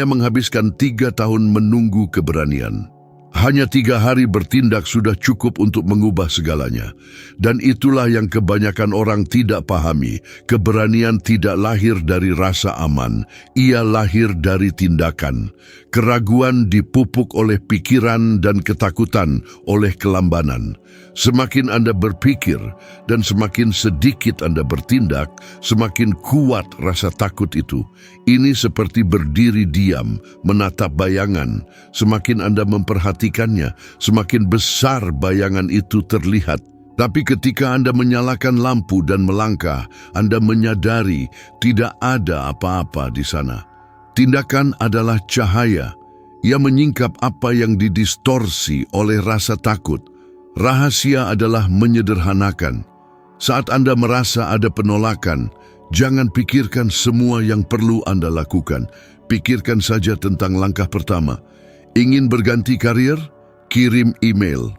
menghabiskan 3 tahun menunggu keberanian. Hanya 3 hari bertindak sudah cukup untuk mengubah segalanya. Dan itulah yang kebanyakan orang tidak pahami. Keberanian tidak lahir dari rasa aman. Ia lahir dari tindakan. Keraguan dipupuk oleh pikiran dan ketakutan oleh kelambanan. Semakin Anda berpikir dan semakin sedikit Anda bertindak, semakin kuat rasa takut itu. Ini seperti berdiri diam, menatap bayangan. Semakin Anda memperhatikannya, semakin besar bayangan itu terlihat. Tapi ketika Anda menyalakan lampu dan melangkah, Anda menyadari tidak ada apa-apa di sana. Tindakan adalah cahaya. Ia menyingkap apa yang didistorsi oleh rasa takut. Rahasia adalah menyederhanakan. Saat Anda merasa ada penolakan, jangan pikirkan semua yang perlu Anda lakukan. Pikirkan saja tentang langkah pertama. Ingin berganti karir? Kirim email.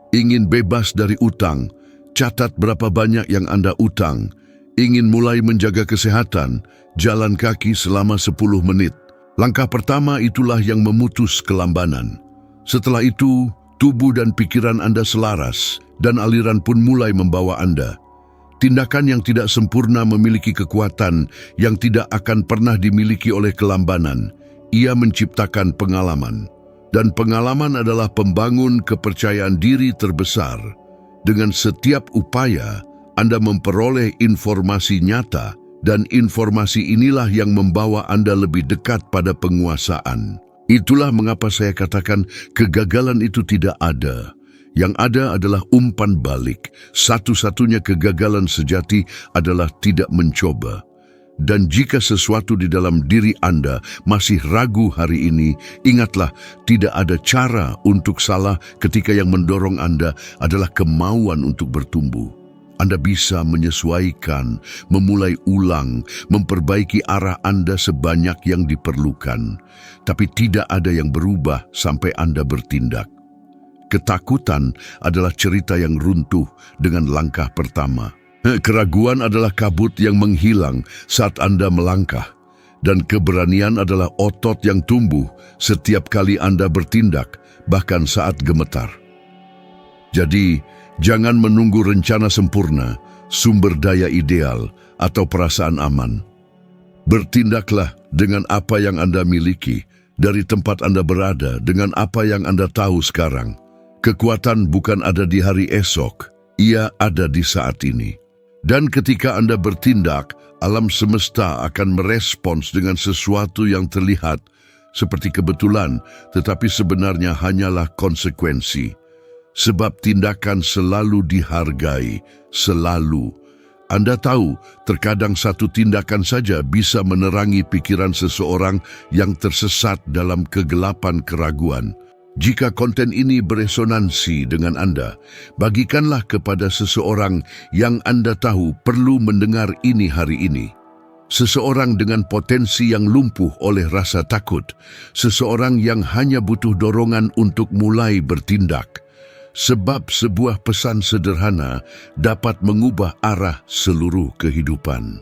Ingin bebas dari utang? Catat berapa banyak yang Anda utang. Ingin mulai menjaga kesehatan? Jalan kaki selama 10 menit. Langkah pertama itulah yang memutus kelambanan. Setelah itu, tubuh dan pikiran Anda selaras, dan aliran pun mulai membawa Anda. Tindakan yang tidak sempurna memiliki kekuatan yang tidak akan pernah dimiliki oleh kelambanan. Ia menciptakan pengalaman. Dan pengalaman adalah pembangun kepercayaan diri terbesar. Dengan setiap upaya, Anda memperoleh informasi nyata, dan informasi inilah yang membawa Anda lebih dekat pada penguasaan. Itulah mengapa saya katakan kegagalan itu tidak ada. Yang ada adalah umpan balik. Satu-satunya kegagalan sejati adalah tidak mencoba. Dan jika sesuatu di dalam diri Anda masih ragu hari ini, ingatlah tidak ada cara untuk salah ketika yang mendorong Anda adalah kemauan untuk bertumbuh. Anda bisa menyesuaikan, memulai ulang, memperbaiki arah Anda sebanyak yang diperlukan. Tapi tidak ada yang berubah sampai Anda bertindak. Ketakutan adalah cerita yang runtuh dengan langkah pertama. Keraguan adalah kabut yang menghilang saat Anda melangkah. Dan keberanian adalah otot yang tumbuh setiap kali Anda bertindak, bahkan saat gemetar. Jadi, jangan menunggu rencana sempurna, sumber daya ideal, atau perasaan aman. Bertindaklah dengan apa yang Anda miliki, dari tempat Anda berada, dengan apa yang Anda tahu sekarang. Kekuatan bukan ada di hari esok, ia ada di saat ini. Dan ketika Anda bertindak, alam semesta akan merespons dengan sesuatu yang terlihat seperti kebetulan, tetapi sebenarnya hanyalah konsekuensi. Sebab tindakan selalu dihargai, selalu. Anda tahu, terkadang satu tindakan saja bisa menerangi pikiran seseorang yang tersesat dalam kegelapan keraguan. Jika konten ini beresonansi dengan Anda, bagikanlah kepada seseorang yang Anda tahu perlu mendengar ini hari ini. Seseorang dengan potensi yang lumpuh oleh rasa takut, seseorang yang hanya butuh dorongan untuk mulai bertindak. Sebab sebuah pesan sederhana dapat mengubah arah seluruh kehidupan.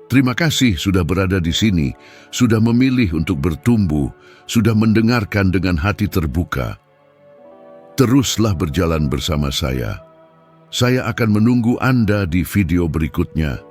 Terima kasih sudah berada di sini, sudah memilih untuk bertumbuh, sudah mendengarkan dengan hati terbuka. Teruslah berjalan bersama saya. Saya akan menunggu Anda di video berikutnya.